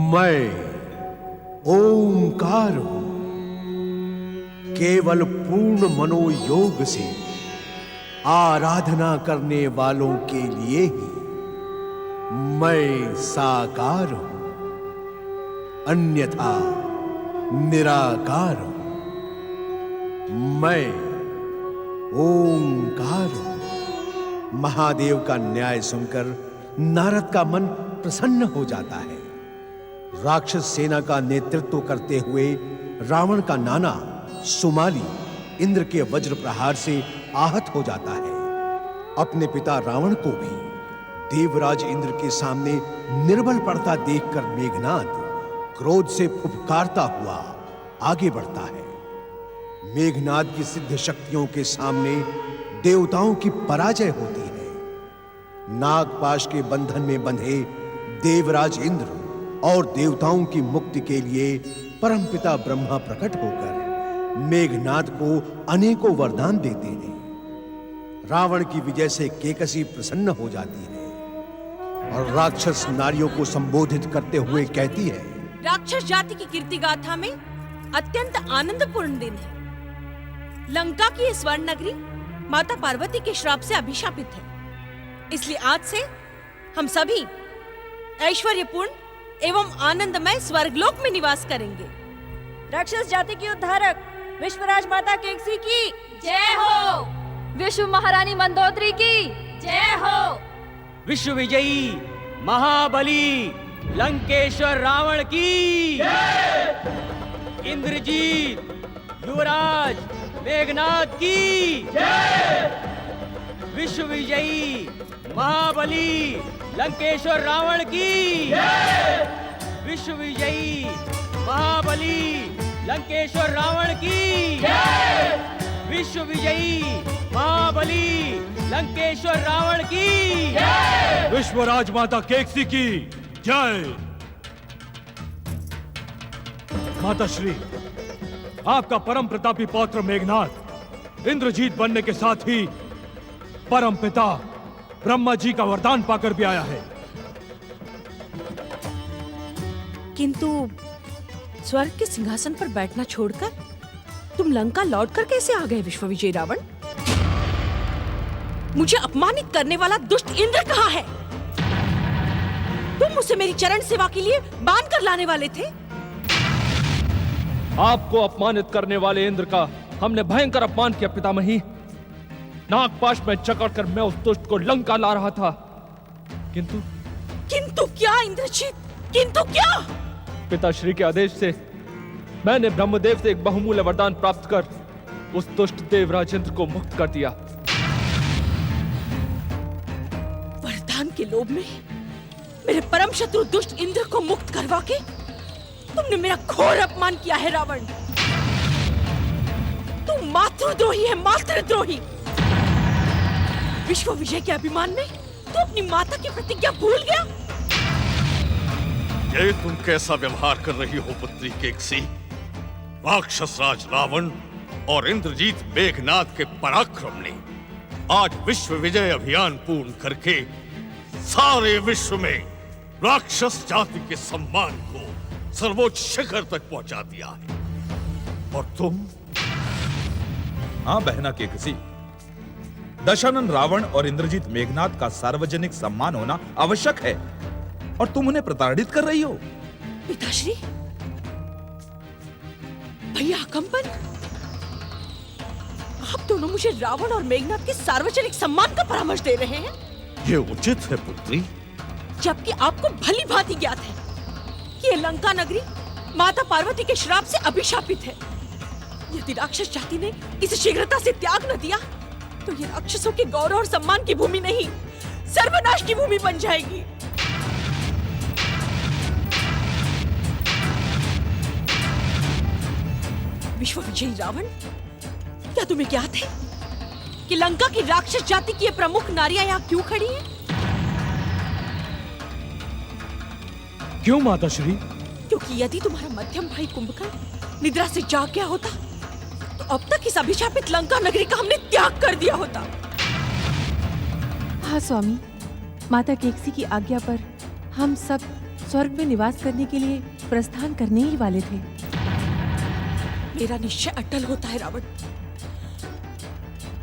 मैं ओंकार हूं। केवल पूर्ण मनोयोग से आराधना करने वालों के लिए ही मैं साकार हूं, अन्यथा निराकार हूं। मैं ओंकार हूं। महादेव का न्याय सुनकर नारद का मन प्रसन्न हो जाता है। राक्षस सेना का नेतृत्व करते हुए रावण का नाना सुमाली इंद्र के वज्र प्रहार से आहत हो जाता है। अपने पिता रावण को भी देवराज इंद्र के सामने निर्बल पड़ता देखकर मेघनाद क्रोध से फुफकारता हुआ आगे बढ़ता है। मेघनाद की सिद्ध शक्तियों के सामने देवताओं की पराजय होती है। नागपाश के बंधन में बंधे देवराज इंद्र और देवताओं की मुक्ति के लिए परमपिता ब्रह्मा प्रकट होकर मेघनाद को अनेकों वरदान देते हैं। रावण की विजय से केकसी प्रसन्न हो जाती है और राक्षस नारियों को संबोधित करते हुए कहती है, राक्षस जाति की कीर्ति गाथा में अत्यंत आनंदपूर्ण दिन है। लंका की यह स्वर्ण नगरी माता पार्वती के श्राप से अभिशापित है, इसलिए आज से हम सभी ऐश्वर्यपूर्ण एवं आनंदमय स्वर्गलोक में निवास करेंगे। राक्षस जाति की उद्धारक विश्वराज माता केकसी की जय हो। विश्व महारानी मंदोदरी की जय हो। विश्व विजयी महाबली लंकेश्वर रावण की जय। इंद्रजीत युवराज मेघनाद की जय। विश्व विजयी महाबली लंकेश्वर रावण की जय। विश्व विजयी महाबली लंकेश्वर रावण की जय। विश्व विजयी महाबली लंकेश्वर रावण की जय। विश्वराज माता केकसी की जय। माता श्री, आपका परम प्रतापी पौत्र मेघनाद इंद्रजीत बनने के साथ ही परम पिता ब्रह्मा जी का वरदान पाकर भी आया है। किंतु स्वर्ग के सिंहासन पर बैठना छोड़कर तुम लंका लौटकर कैसे आ गए विश्व विजयी रावण? मुझे अपमानित करने वाला दुष्ट इंद्र कहाँ है? तुम उसे मेरी चरण सेवा के लिए बांध कर लाने वाले थे। आपको अपमानित करने वाले इंद्र का हमने भयंकर अपमान किया पितामही। नागपाश में जकड़कर मैं उस दुष्ट को लंका ला रहा था, किंतु क्या इंद्रजीत, किंतु क्या? पिताश्री के आदेश से मैंने ब्रह्मदेव से एक बहुमूल्य वरदान प्राप्त कर उस दुष्ट देवराज इंद्र को मुक्त कर दिया। वरदान के लोभ में मेरे परम शत्रु दुष्ट इंद्र को मुक्त करवा के तुमने मेरा घोर अपमान किया है रावण। तुम मातृद्रोही है, मातृद्रोही। विश्व विजय के अभिमान में तू अपनी माता की प्रतिज्ञा भूल गया। ये तुम कैसा व्यवहार कर रही हो पुत्री केकसी? राक्षस राज रावण और इंद्रजीत मेघनाद के पराक्रम ने आज विश्व विजय अभियान पूर्ण करके सारे विश्व में राक्षस जाति के सम्मान को सर्वोच्च शिखर तक पहुंचा दिया है। और तुम? हाँ बहना केकसी, दशानन रावण और इंद्रजीत मेघनाद का सार्वजनिक सम्मान होना आवश्यक है और तुम उन्हें प्रताड़ित कर रही हो। पिताश्री, भैया कंपन, आप दोनों मुझे रावण और मेघनाद के सार्वजनिक सम्मान का परामर्श दे रहे हैं। ये उचित है पुत्री, जबकि आपको भली भांति ज्ञात है कि ये लंका नगरी माता पार्वती के श्राप से अभिशापित है। यदि राक्षस जाति ने इसे शीघ्रता से त्याग न दिया तो ये राक्षसों के गौरव और सम्मान की भूमि नहीं, सर्वनाश की भूमि बन जाएगी। विश्व विजयी रावण, क्या तुम्हें ज्ञात है कि लंका की राक्षस जाति की ये प्रमुख नारियां यहाँ क्यों खड़ी हैं? क्यों माताश्री? क्योंकि यदि तुम्हारा मध्यम भाई कुंभकर्ण निद्रा से जाग गया होता तो अब तक इस अभिशापित लंका नगरी का हमने त्याग कर दिया होता। हाँ स्वामी, माता केकसी की आज्ञा पर हम सब स्वर्ग में निवास करने के लिए प्रस्थान करने ही वाले थे। मेरा निश्चय अटल होता है रावण।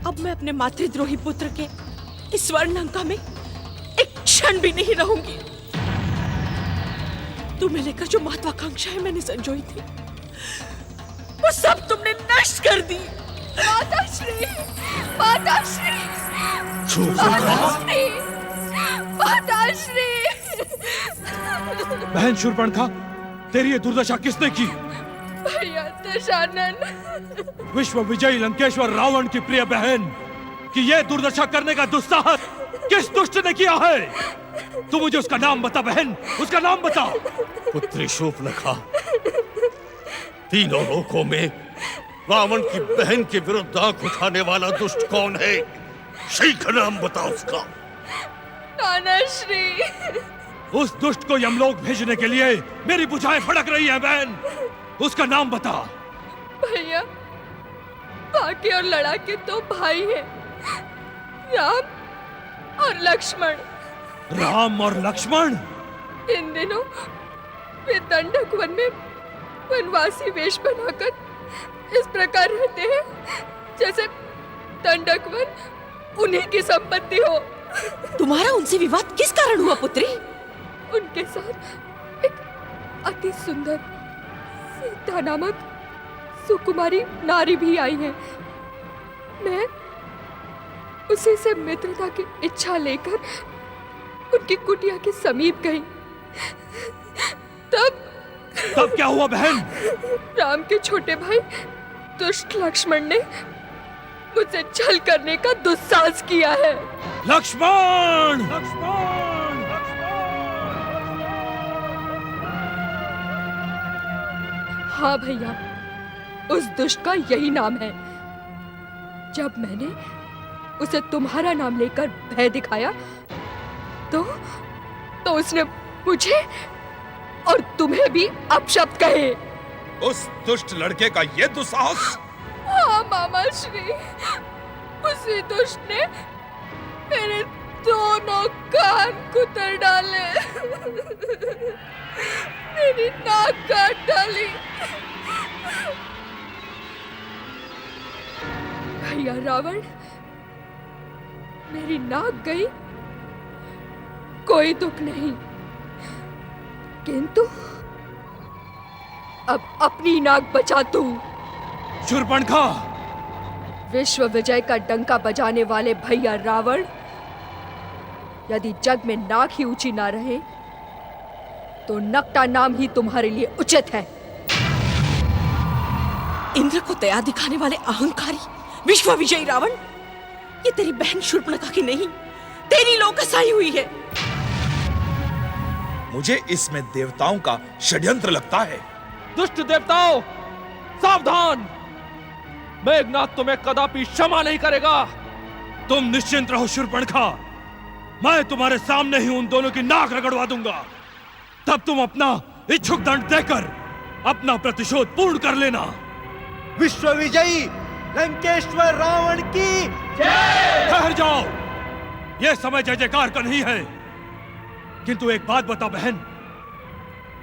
अब मैं अपने मातृद्रोही पुत्र के इस स्वर्ण लंका में एक क्षण भी नहीं रहूंगी। तुम्हें लेकर जो महत्वाकांक्षाएं मैंने संजोई थी, वो सब तुमने नष्ट कर दी। माताश्री, माताश्री, माताश्री, माताश्री। बहन शूर्पणखा, तेरी ये दुर्दशा किसने की? भैया दशानन। विश्व विजयी लंकेश्वर रावण की प्रिय बहन कि ये दुर्दशा करने का दुस्साहस किस दुष्ट ने किया है? तू मुझे उसका नाम बता बहन, उसका नाम बता। पुत्री शूर्पणखा, तीनों लोकों में रावण की बहन के विरुद्ध आंख उठाने वाला दुष्ट कौन है? शीघ्र नाम बता उसका। नानाश्री। उस दुष्ट को यमलोक भेजने के लिए मेरी भुजाएं फड़क रही हैं बहन, उसका नाम बता। भैया, बाकी और लड़ाके तो भाई हैं, राम और लक्ष्मण। राम और लक्ष्मण? इन दिनों वे दंडक वन में वनवासी वेश बनाकर इस प्रकार रहते हैं जैसे दंडक वन उन्हीं की संपत्ति हो। तुम्हारा उनसे विवाद किस कारण हुआ पुत्री? उनके साथ एक अति सुंदर सीता नामक सुकुमारी नारी भी आई है। मैं उसी से मित्रता की इच्छा लेकर उनकी कुटिया के समीप गई। तब क्या हुआ बहन? राम के छोटे भाई दुष्ट लक्ष्मण ने मुझसे छल करने का दुस्साहस किया है। लक्ष्मण! लक्ष्मण! हाँ भैया, उस दुष्ट का यही नाम है। जब मैंने उसे तुम्हारा नाम लेकर भय दिखाया तो उसने मुझे और तुम्हें भी अपशब्द कहे। उस दुष्ट लड़के का ये दुस्साहस? हाँ मामा श्री, उसी दुष्ट ने मेरे दोनों कान कुतर डाले, मेरी नाक काट डाली। भैया रावण, मेरी नाक गई, कोई दुख नहीं, किंतु अब अपनी नाक बचा तू। शूर्पणखा! विश्व विजय का डंका बजाने वाले भैया रावण, यदि जग में नाक ही ऊंची ना रहे तो नकटा नाम ही तुम्हारे लिए उचित है। इंद्र को दया दिखाने वाले अहंकारी विश्व विजयी रावण, ये तेरी बहन शूर्पणखा की नहीं, तेरी लोकसाई हुई है। मुझे इसमें देवताओं का षड्यंत्र लगता है। दुष्ट देवताओं, सावधान! मेघनाथ तुम्हें कदापि क्षमा नहीं करेगा। तुम निश्चिंत रहो शूर्पणखा, मैं तुम्हारे सामने ही उन दोनों की नाक रगड़वा दूंगा। तब तुम अपना इच्छुक दंड देकर अपना प्रतिशोध पूर्ण कर लेना। विश्व विजयी लंकेश्वर रावण की जय! ठहर जाओ, यह समय जय जयकार का नहीं है। किंतु एक बात बता बहन,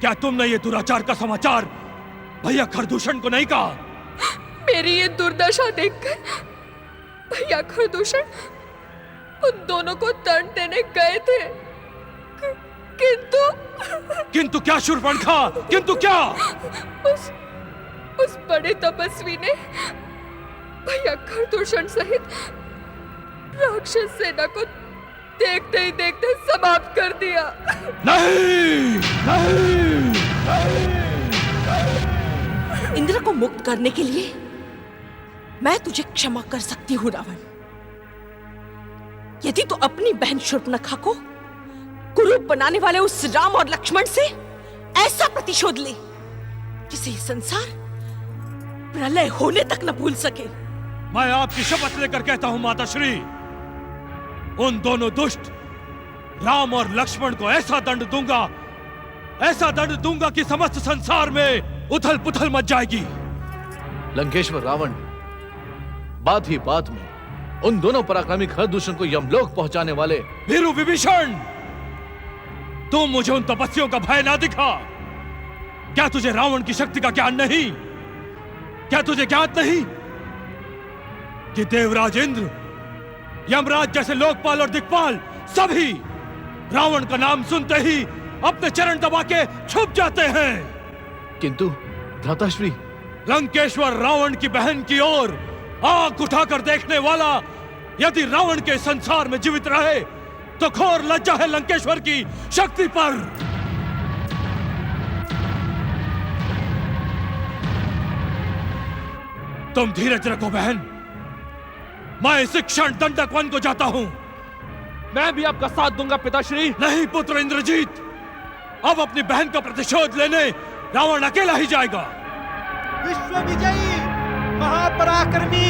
क्या तुमने ये दुराचार का समाचार भैया खरदूषण को नहीं कहा? मेरी ये दुर्दशा देखकर भैया खरदूषण उन दोनों को दंड देने गए थे, किंतु क्या शूर्पणखा? किंतु क्या? उस बड़े तपस्वी ने भैया खरदूषण सहित राक्षस सेना को देखते ही देखते समाप्त कर दिया। नहीं, नहीं, नहीं। इंद्र को मुक्त करने के लिए मैं तुझे क्षमा कर सकती हूँ रावण, यदि तू अपनी बहन शूर्पणखा को कुरूप बनाने वाले उस राम और लक्ष्मण से ऐसा प्रतिशोध ले जिसे संसार प्रलय होने तक न भूल सके। मैं आपकी शपथ लेकर कहता हूं माताश्री, उन दोनों दुष्ट राम और लक्ष्मण को ऐसा दंड दूंगा कि समस्त संसार में उथल पुथल मच जाएगी। लंकेश्वर रावण, बात ही बात में उन दोनों पराक्रमी खरदूषण को यमलोक पहुंचाने वाले भीरु विभीषण, तुम मुझे उन तपस्वियों का भय ना दिखा। क्या तुझे रावण की शक्ति का ज्ञान नहीं? क्या तुझे ज्ञात नहीं कि देवराज इंद्र, यमराज जैसे लोकपाल और दिक्पाल सभी रावण का नाम सुनते ही अपने चरण दबा के छुप जाते हैं? किंतु भ्राताश्री, लंकेश्वर रावण की बहन की ओर आंख उठाकर देखने वाला यदि रावण के संसार में जीवित रहे तो घोर लज्जा है लंकेश्वर की शक्ति पर। तुम धीरज रखो बहन, मैं इस क्षण दंडक वन को जाता हूं। मैं भी आपका साथ दूंगा पिताश्री। नहीं पुत्र इंद्रजीत, अब अपनी बहन का प्रतिशोध लेने रावण अकेला ही जाएगा। विश्व विजयी महापराक्रमी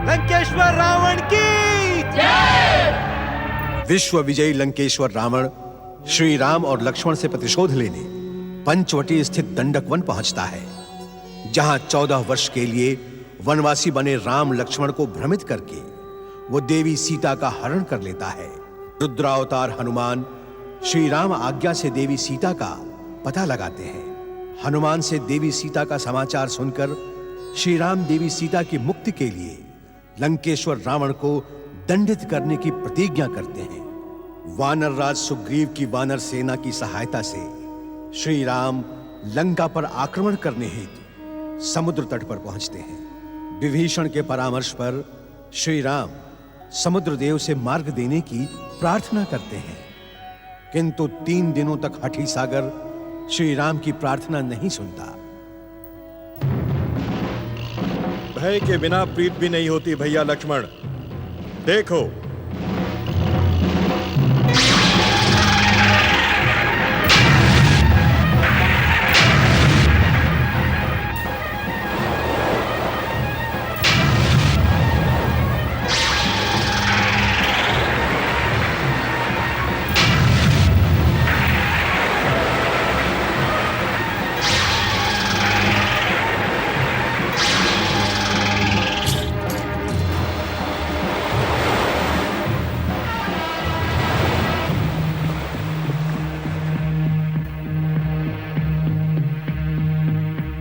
लंकेश्वर रावण की जय। विश्व विजयी लंकेश्वर रावण श्री राम और लक्ष्मण से प्रतिशोध लेने पंचवटी स्थित दंडक वन पहुंचता है, जहां 14 वर्ष के लिए वनवासी बने राम लक्ष्मण को भ्रमित करके वो देवी सीता का हरण कर लेता है। रुद्रावतार हनुमान श्री राम आज्ञा से देवी सीता का पता लगाते हैं। हनुमान से देवी सीता का समाचार सुनकर श्री राम देवी सीता की मुक्ति के लिए लंकेश्वर रावण को दंडित करने की प्रतिज्ञा करते हैं। वानर राज सुग्रीव की वानर सेना की सहायता से श्री राम लंका पर आक्रमण करने हेतु समुद्र तट पर पहुंचते हैं। विभीषण के परामर्श पर श्री राम समुद्र देव से मार्ग देने की प्रार्थना करते हैं, किंतु 3 दिनों तक हठी सागर श्री राम की प्रार्थना नहीं सुनता। भय के बिना प्रीत भी नहीं होती भैया लक्ष्मण। देखो,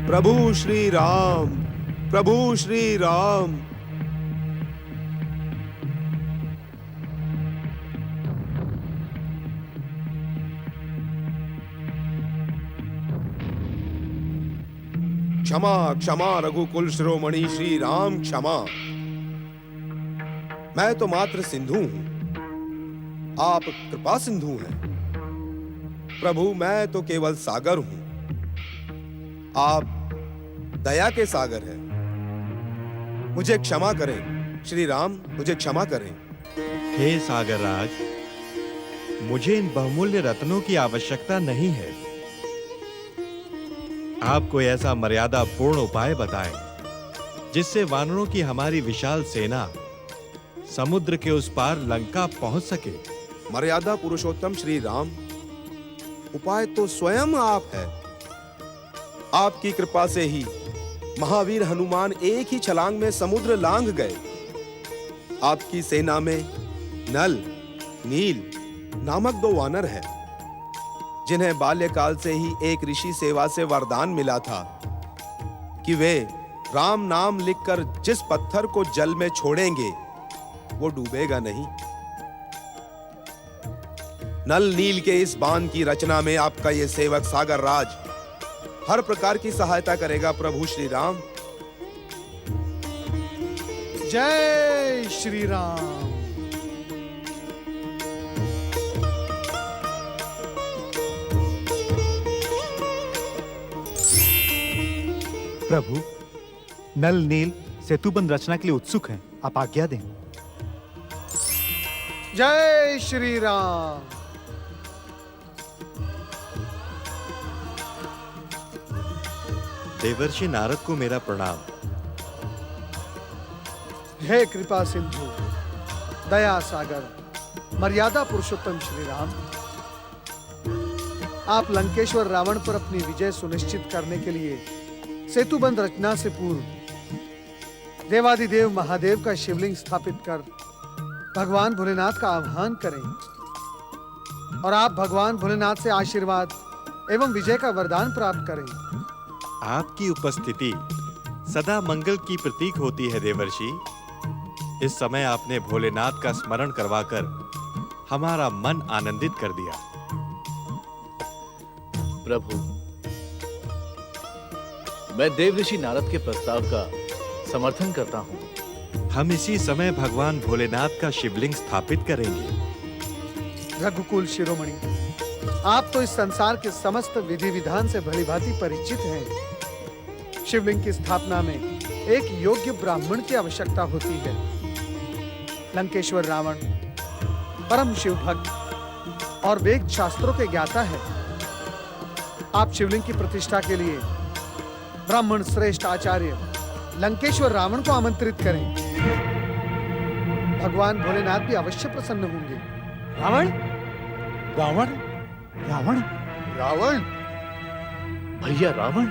प्रभु श्री राम, प्रभु श्री राम। क्षमा क्षमा रघुकुल शिरोमणि श्री राम क्षमा। मैं तो मात्र सिंधु हूं, आप कृपा सिंधु हैं। प्रभु मैं तो केवल सागर हूं, आप दया के सागर हैं। मुझे क्षमा करें श्री राम, मुझे क्षमा करें। हे सागर राज, मुझे इन बहुमूल्य रत्नों की आवश्यकता नहीं है। आप कोई ऐसा मर्यादा पूर्ण उपाय बताएं जिससे वानरों की हमारी विशाल सेना समुद्र के उस पार लंका पहुंच सके। मर्यादा पुरुषोत्तम श्री राम, उपाय तो स्वयं आप है। आपकी कृपा से ही महावीर हनुमान एक ही छलांग में समुद्र लांघ गए। आपकी सेना में नल, नील नामक 2 वानर हैं, जिन्हें बाल्यकाल से ही एक ऋषि सेवा से वरदान मिला था कि वे राम नाम लिखकर जिस पत्थर को जल में छोड़ेंगे वो डूबेगा नहीं। नल नील के इस बांध की रचना में आपका ये सेवक सागर राज हर प्रकार की सहायता करेगा प्रभु श्री राम। जय श्री राम। प्रभु, नल नील सेतुबंध रचना के लिए उत्सुक हैं, आप आज्ञा दें। जय श्री राम। देवर्षि नारद को मेरा प्रणाम। हे कृपा सिंधु, दया सागर, मर्यादा पुरुषोत्तम श्री राम, आप लंकेश्वर रावण पर अपनी विजय सुनिश्चित करने के लिए सेतुबंध रचना से पूर्व देवादिदेव महादेव का शिवलिंग स्थापित कर भगवान भोलेनाथ का आह्वान करें और आप भगवान भोलेनाथ से आशीर्वाद एवं विजय का वरदान प्राप्त करें। आपकी उपस्थिति सदा मंगल की प्रतीक होती है देवर्षि। इस समय आपने भोलेनाथ का स्मरण करवाकर हमारा मन आनंदित कर दिया। प्रभु, मैं देवऋषि नारद के प्रस्ताव का समर्थन करता हूं। हम इसी समय भगवान भोलेनाथ का शिवलिंग स्थापित करेंगे। रघुकुल शिरोमणि, आप तो इस संसार के समस्त विधि विधान से भलीभांति परिचित हैं। शिवलिंग की स्थापना में एक योग्य ब्राह्मण की आवश्यकता होती है। लंकेश्वर रावण परम शिव भक्त और वेद शास्त्रों के ज्ञाता है। आप शिवलिंग की प्रतिष्ठा के लिए ब्राह्मण श्रेष्ठ आचार्य लंकेश्वर रावण को आमंत्रित करें। भगवान भोलेनाथ भी अवश्य प्रसन्न होंगे। रावण रावण रावण रावण भैया रावण,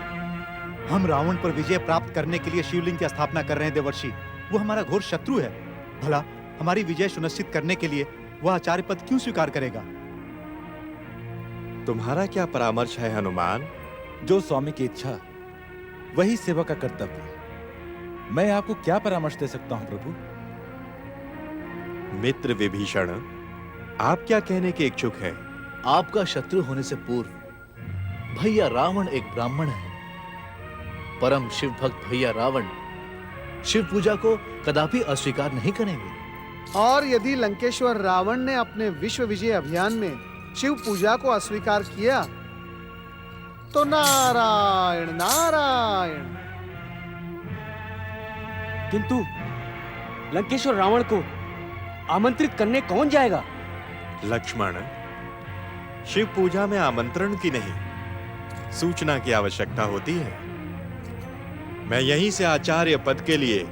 हम रावण पर विजय प्राप्त करने के लिए शिवलिंग की स्थापना कर रहे हैं देवर्षि। वो हमारा घोर शत्रु है। भला हमारी विजय सुनिश्चित करने के लिए वह आचार्य पद क्यों स्वीकार करेगा? तुम्हारा क्या परामर्श है हनुमान? जो स्वामी की इच्छा वही सेवा का कर्तव्य। मैं आपको क्या परामर्श दे सकता हूं प्रभु? मित्र विभीषण, आप क्या कहने के इच्छुक हैं? आपका शत्रु होने से पूर्व भैया रावण एक ब्राह्मण है। परम शिव भक्त भैया रावण शिव पूजा को कदापि अस्वीकार नहीं करेंगे। और यदि लंकेश्वर रावण ने अपने विश्व विजय अभियान में शिव पूजा को अस्वीकार किया तो नारायण नारायण। किंतु लंकेश्वर रावण को आमंत्रित करने कौन जाएगा? लक्ष्मण, शिव पूजा में आमंत्रण की नहीं, सूचना की आवश्यकता होती है। मैं यहीं से आचार्य पद के लिए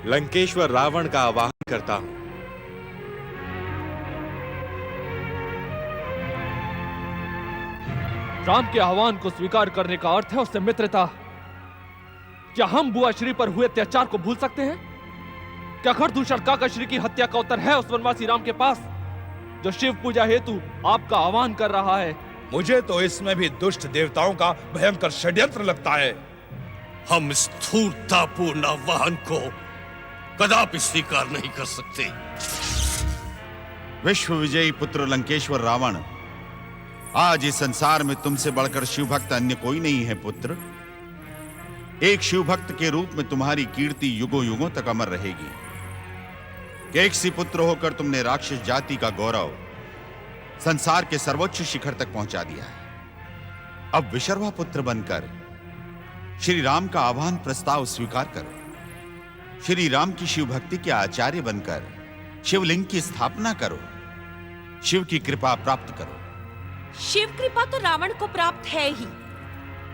लंकेश्वर रावण का आवाहन करता हूं। राम के आह्वान को स्वीकार करने का अर्थ है उससे मित्रता। क्या हम बुआ श्री पर हुए अत्याचार को भूल सकते हैं? क्या खरदूषण काका श्री की हत्या का उत्तर है उस वनवासी राम के पास जो शिव पूजा हेतु आपका आह्वान कर रहा है? मुझे तो इसमें भी दुष्ट देवताओं का भयंकर षड्यंत्र लगता है। हम इस धूर्ततापूर्ण आह्वान को कदापि स्वीकार नहीं कर सकते। विश्व विजयी पुत्र लंकेश्वर रावण, आज इस संसार में तुमसे बढ़कर शिव भक्त अन्य कोई नहीं है पुत्र। एक शिव भक्त के रूप में तुम्हारी कीर्ति युगों युगों तक अमर रहेगी। केकसी पुत्र होकर तुमने राक्षस जाति का गौरव संसार के सर्वोच्च शिखर तक पहुंचा दिया है। अब विशर्वा पुत्र बनकर श्री राम का आह्वान प्रस्ताव स्वीकार करो। श्री राम की शिव भक्ति के आचार्य बनकर शिवलिंग की स्थापना करो। शिव की कृपा प्राप्त करो। शिव कृपा तो रावण को प्राप्त है ही।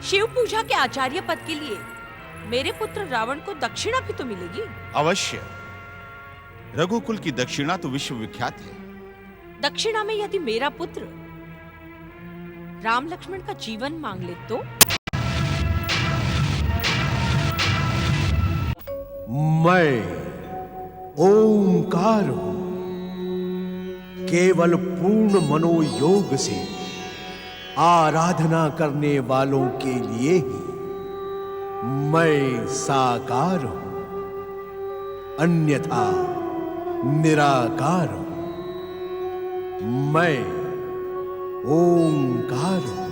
शिव पूजा के आचार्य पद के लिए मेरे पुत्र रावण को दक्षिणा भी तो मिलेगी। अवश्य। रघुकुल की दक्षिणा तो विश्व विख्यात है। दक्षिणा में यदि मेरा पुत्र राम लक्ष्मण का जीवन मांग ले तो? मैं ओंकार हूं। केवल पूर्ण मनोयोग से आराधना करने वालों के लिए ही मैं साकार हूं, अन्यथा निराकार हूं। मैं ओंकार हूं।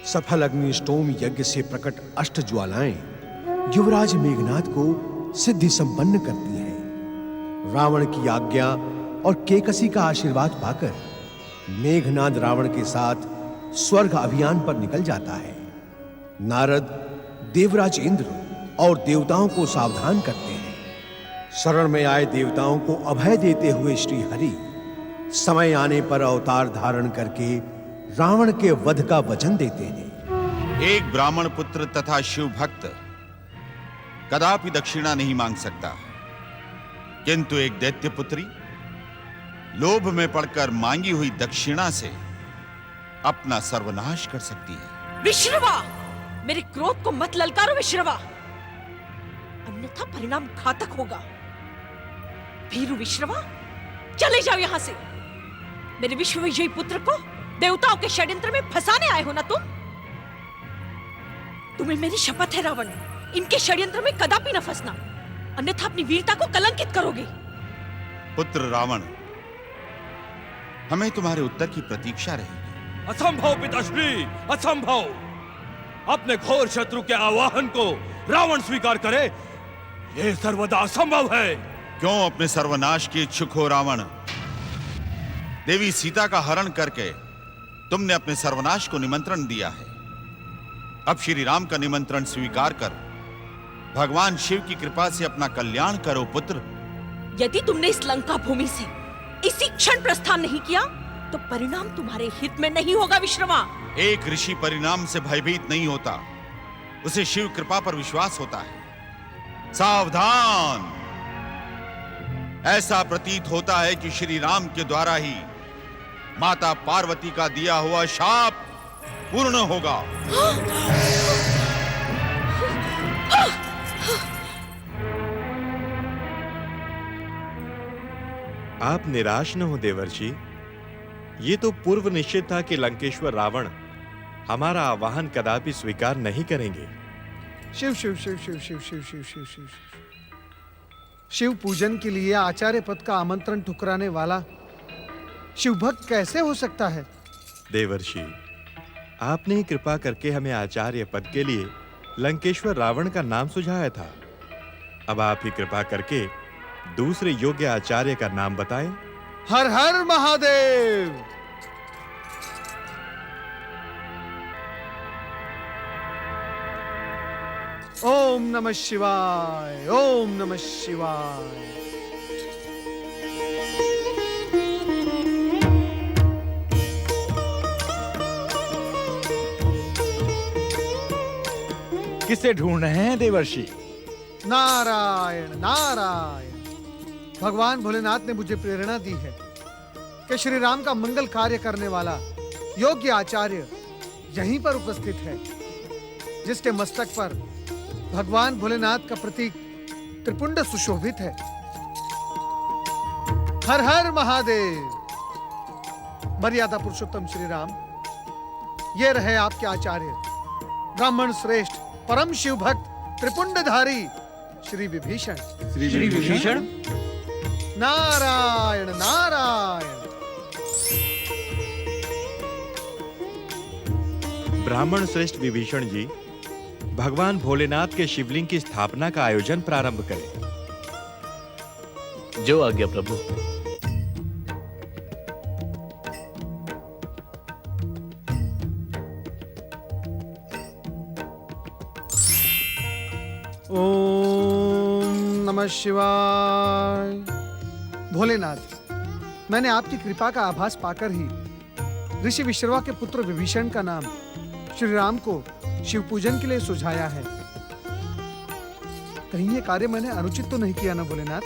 सफल अग्निष्टोम यज्ञ से प्रकट अष्ट ज्वालाएं युवराज मेघनाद को सिद्धि संपन्न करती है। रावण की आज्ञा और केकसी का आशीर्वाद पाकर मेघनाद रावण के साथ स्वर्ग अभियान पर निकल जाता है। नारद देवराज इंद्र और देवताओं को सावधान करते हैं। शरण में आए देवताओं को अभय देते हुए श्री हरि समय आने पर अवतार धारण करके रावण के वध का वचन देते हैं। एक ब्राह्मण पुत्र तथा शिव भक्त कदापि दक्षिणा नहीं मांग सकता, किंतु एक दैत्य पुत्री लोभ में पड़कर मांगी हुई दक्षिणा से अपना सर्वनाश कर सकती है। विश्रवा, मेरे क्रोध को मत ललकारो विश्रवा, अन्यथा परिणाम घातक होगा। भीरु विश्रवा, चले जाओ यहां से। मेरे विश्व विजयी पुत्र को देवताओं के षड्यंत्र में फंसाने आए हो ना तुम? तुम्हें मेरी शपथ है रावण, इनके षड्यंत्र में कदापि न फंसना, अन्यथा अपनी वीरता को कलंकित करोगे। पुत्र रावण, हमें तुम्हारे उत्तर की प्रतीक्षा रहेगी। असंभव पिताश्री, असंभव। अपने घोर शत्रु के आवाहन को रावण स्वीकार करे, यह सर्वदा असंभव है। क्यों अपने सर्वनाश की इच्छुक हो रावण? देवी सीता का हरण करके तुमने अपने सर्वनाश को निमंत्रण दिया है। अब श्री राम का निमंत्रण स्वीकार कर भगवान शिव की कृपा से अपना कल्याण करो पुत्र। यदि तुमने इस लंका भूमि से इसी क्षण प्रस्थान नहीं किया तो परिणाम तुम्हारे हित में नहीं होगा विश्रमा। एक ऋषि परिणाम से भयभीत नहीं होता, उसे शिव कृपा पर विश्वास होता है। सावधान! ऐसा प्रतीत होता है कि श्री राम के द्वारा ही माता पार्वती का दिया हुआ शाप पूर्ण होगा। आप निराश न हो देवर्षि। ये तो पूर्व निश्चित था कि लंकेश्वर रावण हमारा आवाहन कदापि स्वीकार नहीं करेंगे। शिव शिव शिव शिव शिव शिव शिव शिव शिव शिव पूजन के लिए आचार्य पद का आमंत्रण ठुकराने वाला शिव भक्त कैसे हो सकता है? देवर्षि, आपने ही कृपा करके हमें आचार्य पद के लिए लंकेश्वर रावण का नाम सुझाया था। अब आप ही कृपा करके दूसरे योग्य आचार्य का नाम बताएं। हर हर महादेव। ओम नमः शिवाय, ओम नमः शिवाय। किसे ढूंढ रहे हैं देवर्षि? नारायण नारायण। भगवान भोलेनाथ ने मुझे प्रेरणा दी है कि श्री राम का मंगल कार्य करने वाला योग्य आचार्य यहीं पर उपस्थित है, जिसके मस्तक पर भगवान भोलेनाथ का प्रतीक त्रिपुंड सुशोभित है। हर हर महादेव। मर्यादा पुरुषोत्तम श्री राम, ये रहे आपके आचार्य, ब्राह्मण श्रेष्ठ परम शिव भक्त त्रिपुंडधारी श्री विभीषण। श्री विभीषण? नारायण नारायण। ब्राह्मण श्रेष्ठ विभीषण जी, भगवान भोलेनाथ के शिवलिंग की स्थापना का आयोजन प्रारंभ करें। जो आज्ञा प्रभु। ओम नमः शिवाय। भोलेनाथ, मैंने आपकी कृपा का आभास पाकर ही ऋषि विश्रवा के पुत्र विभीषण का नाम श्री राम को शिव पूजन के लिए सुझाया है। कहीं ये कार्य मैंने अनुचित तो नहीं किया ना भोलेनाथ?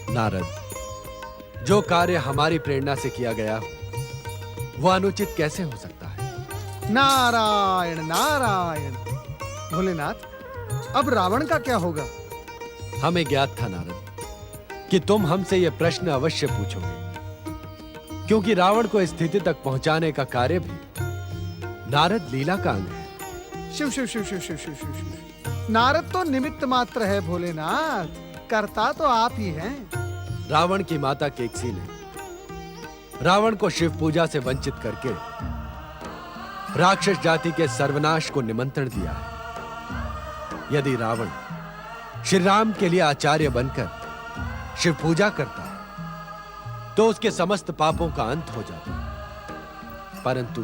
नारद, जो कार्य हमारी प्रेरणा से किया गया वो अनुचित कैसे हो सकता है? नारायण नारायण। भोलेनाथ, अब रावण का क्या होगा? हमें ज्ञात था नारद कि तुम हमसे यह प्रश्न अवश्य पूछोगे, क्योंकि रावण को इस स्थिति तक पहुंचाने का कार्य भी नारद लीला का अंग है। शिव शिव शिव शिव शिव शिव शिव शिव। नारद तो निमित्त मात्र है भोलेनाथ, करता तो आप ही हैं। रावण की माता केकसी ने रावण को शिव पूजा से वंचित करके राक्षस जाति के सर्वनाश को निमंत्रण दिया है। यदि रावण श्री राम के लिए आचार्य बनकर शिव पूजा करता तो उसके समस्त पापों का अंत हो जाता, परंतु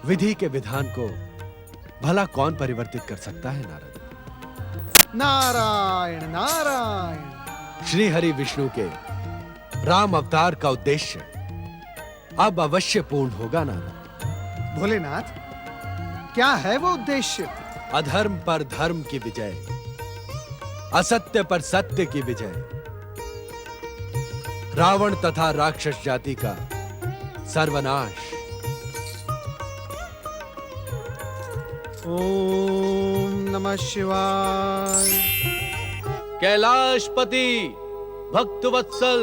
विधि के विधान को भला कौन परिवर्तित कर सकता है नारद? नारायण नारायण। श्री हरि विष्णु के राम अवतार का उद्देश्य अब अवश्य पूर्ण होगा नारद। भोलेनाथ, क्या है वो उद्देश्य? अधर्म पर धर्म की विजय, असत्य पर सत्य की विजय, रावण तथा राक्षस जाति का सर्वनाश। ओम नमः शिवाय। कैलाशपति, भक्तवत्सल,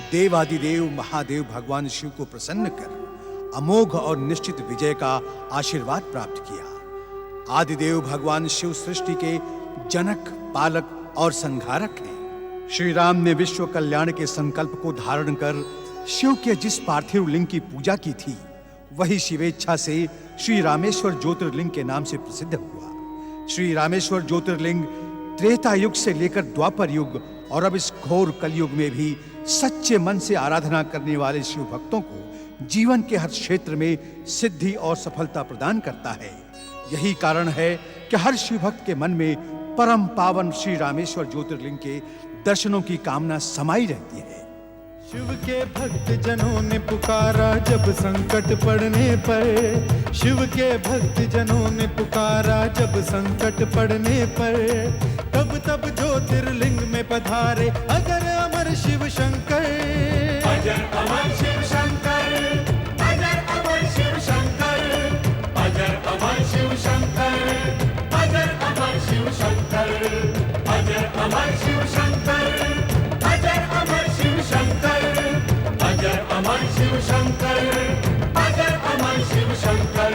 देवादिदेव महादेव भगवान शिव को प्रसन्न कर अमोघ और निश्चित विजय का आशीर्वाद प्राप्त किया। आदिदेव भगवान शिव सृष्टि के जनक, पालक और संहारक हैं। श्री राम ने विश्व कल्याण के संकल्प को धारण कर शिव के जिस पार्थिव लिंग की पूजा की थी, वही शिवेच्छा से श्री रामेश्वर ज्योतिर्लिंग के नाम से प्रसिद्ध हुआ। श्री रामेश्वर ज्योतिर्लिंग त्रेता युग से लेकर द्वापर युग और अब इस घोर कलयुग में भी सच्चे मन से आराधना करने वाले शिव भक्तों को जीवन के हर क्षेत्र में सिद्धि और सफलता प्रदान करता है। यही कारण है कि हर शिव भक्त के मन में परम पावन श्री रामेश्वर ज्योतिर्लिंग के दर्शनों की कामना समाई रहती है। शिव के भक्त जनों ने पुकारा जब संकट पड़ने पर, शिव के भक्त जनों ने पुकारा जब संकट पड़ने पर, तब तब ज्योतिर्लिंग में पधारे अजर अमर शिव शंकर। अजर अमर शिव शंकर, अजर अमर शिव शंकर, अजर अमर शिव शंकर, अजर अमर शिव शंकर, अजर अमर शिव शंकर, अजर अमर शिव शंकर, अजर अमर शिव शंकर, अजर अमर शिव शंकर।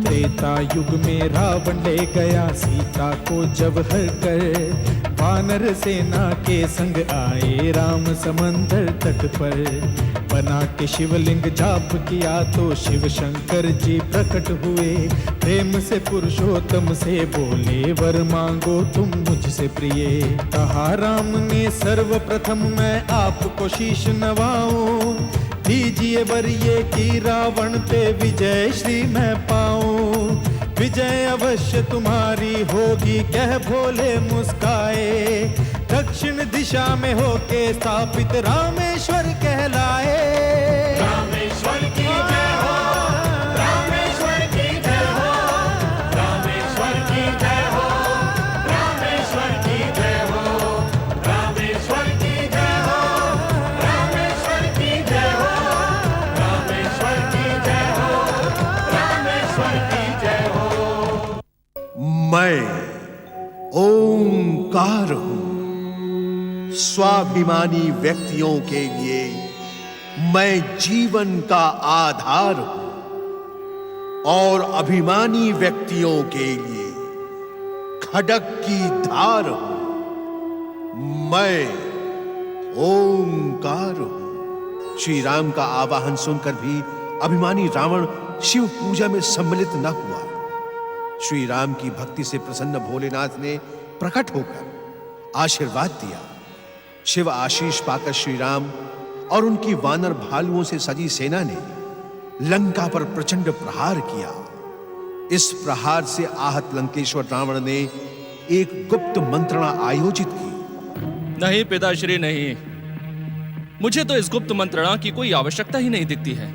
त्रेता युग में रावण ले गया सीता को जब हर कर, वानर सेना के संग आए राम समंदर तट पर। बना के शिवलिंग जाप किया तो शिव शंकर जी प्रकट हुए, प्रेम से पुरुषोत्तम से बोले वर मांगो तुम मुझसे प्रिय। कहा राम ने सर्वप्रथम मैं आपको शीश नवाऊं, दीजिए वर ये कि रावण पे विजय श्री मैं पाऊं। विजय अवश्य तुम्हारी होगी कह भोले मुस्काए, दक्षिण दिशा में होके स्थापित रामेश्वर कहलाए। रामेश्वर की जय हो, रामेश्वर की जय हो, रामेश्वर की जय हो, रामेश्वर की जय हो, रामेश्वर की जय हो, रामेश्वर की जय हो, रामेश्वर की जय हो, रामेश्वर की जय हो। मैं ओंकार हूं। स्वाभिमानी व्यक्तियों के लिए मैं जीवन का आधार हूं और अभिमानी व्यक्तियों के लिए खड्ग की धार हूं। मैं ओंकार हूं। श्री राम का आवाहन सुनकर भी अभिमानी रावण शिव पूजा में सम्मिलित न हुआ। श्री राम की भक्ति से प्रसन्न भोलेनाथ ने प्रकट होकर आशीर्वाद दिया। शिव आशीष पाकर श्री राम और उनकी वानर भालुओं से सजी सेना ने लंका पर प्रचंड प्रहार किया। इस प्रहार से आहत लंकेश्वर रावण ने एक गुप्त मंत्रणा आयोजित की। नहीं पिताश्री नहीं, मुझे तो इस गुप्त मंत्रणा की कोई आवश्यकता ही नहीं दिखती है।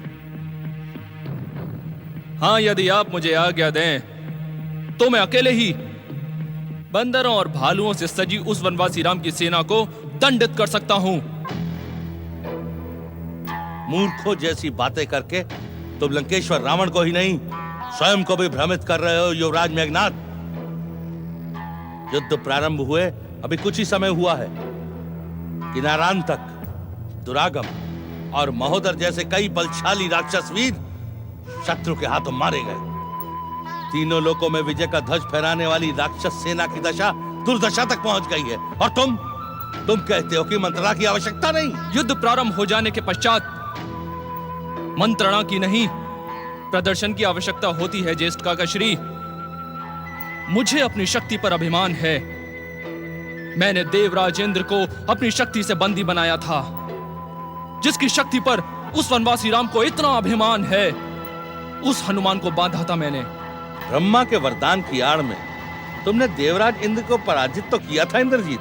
हाँ, यदि आप मुझे आज्ञा दें तो मैं अकेले ही बंदरों और भालुओं से सजी उस वनवासी राम की सेना को दंडित कर सकता हूं। मूर्खों जैसी बातें करके तुम लंकेश्वर रावण को ही नहीं स्वयं को भी भ्रमित कर रहे हो युवराज मेघनाद। युद्ध प्रारंभ हुए अभी कुछ ही समय हुआ है, किनारान तक दुरागम और महोदर जैसे कई बलशाली राक्षस वीर शत्रु के हाथों मारे गए। तीनों लोकों में विजय का ध्वज फहराने वाली राक्षस सेना की दशा दुर्दशा तक पहुंच गई है और तुम कहते हो कि मंत्रणा की आवश्यकता नहीं। युद्ध प्रारंभ हो जाने के पश्चात मंत्रणा की नहीं, प्रदर्शन की आवश्यकता होती है ज्येष्ठ काकाश्री। मुझे अपनी शक्ति पर अभिमान है। मैंने देवराज इंद्र को अपनी शक्ति से बंदी बनाया था। जिसकी शक्ति पर उस वनवासी राम को इतना अभिमान है, उस हनुमान को बांधा था मैंने। ब्रह्मा के वरदान की आड़ में तुमने देवराज इंद्र को पराजित तो किया था इंद्रजीत,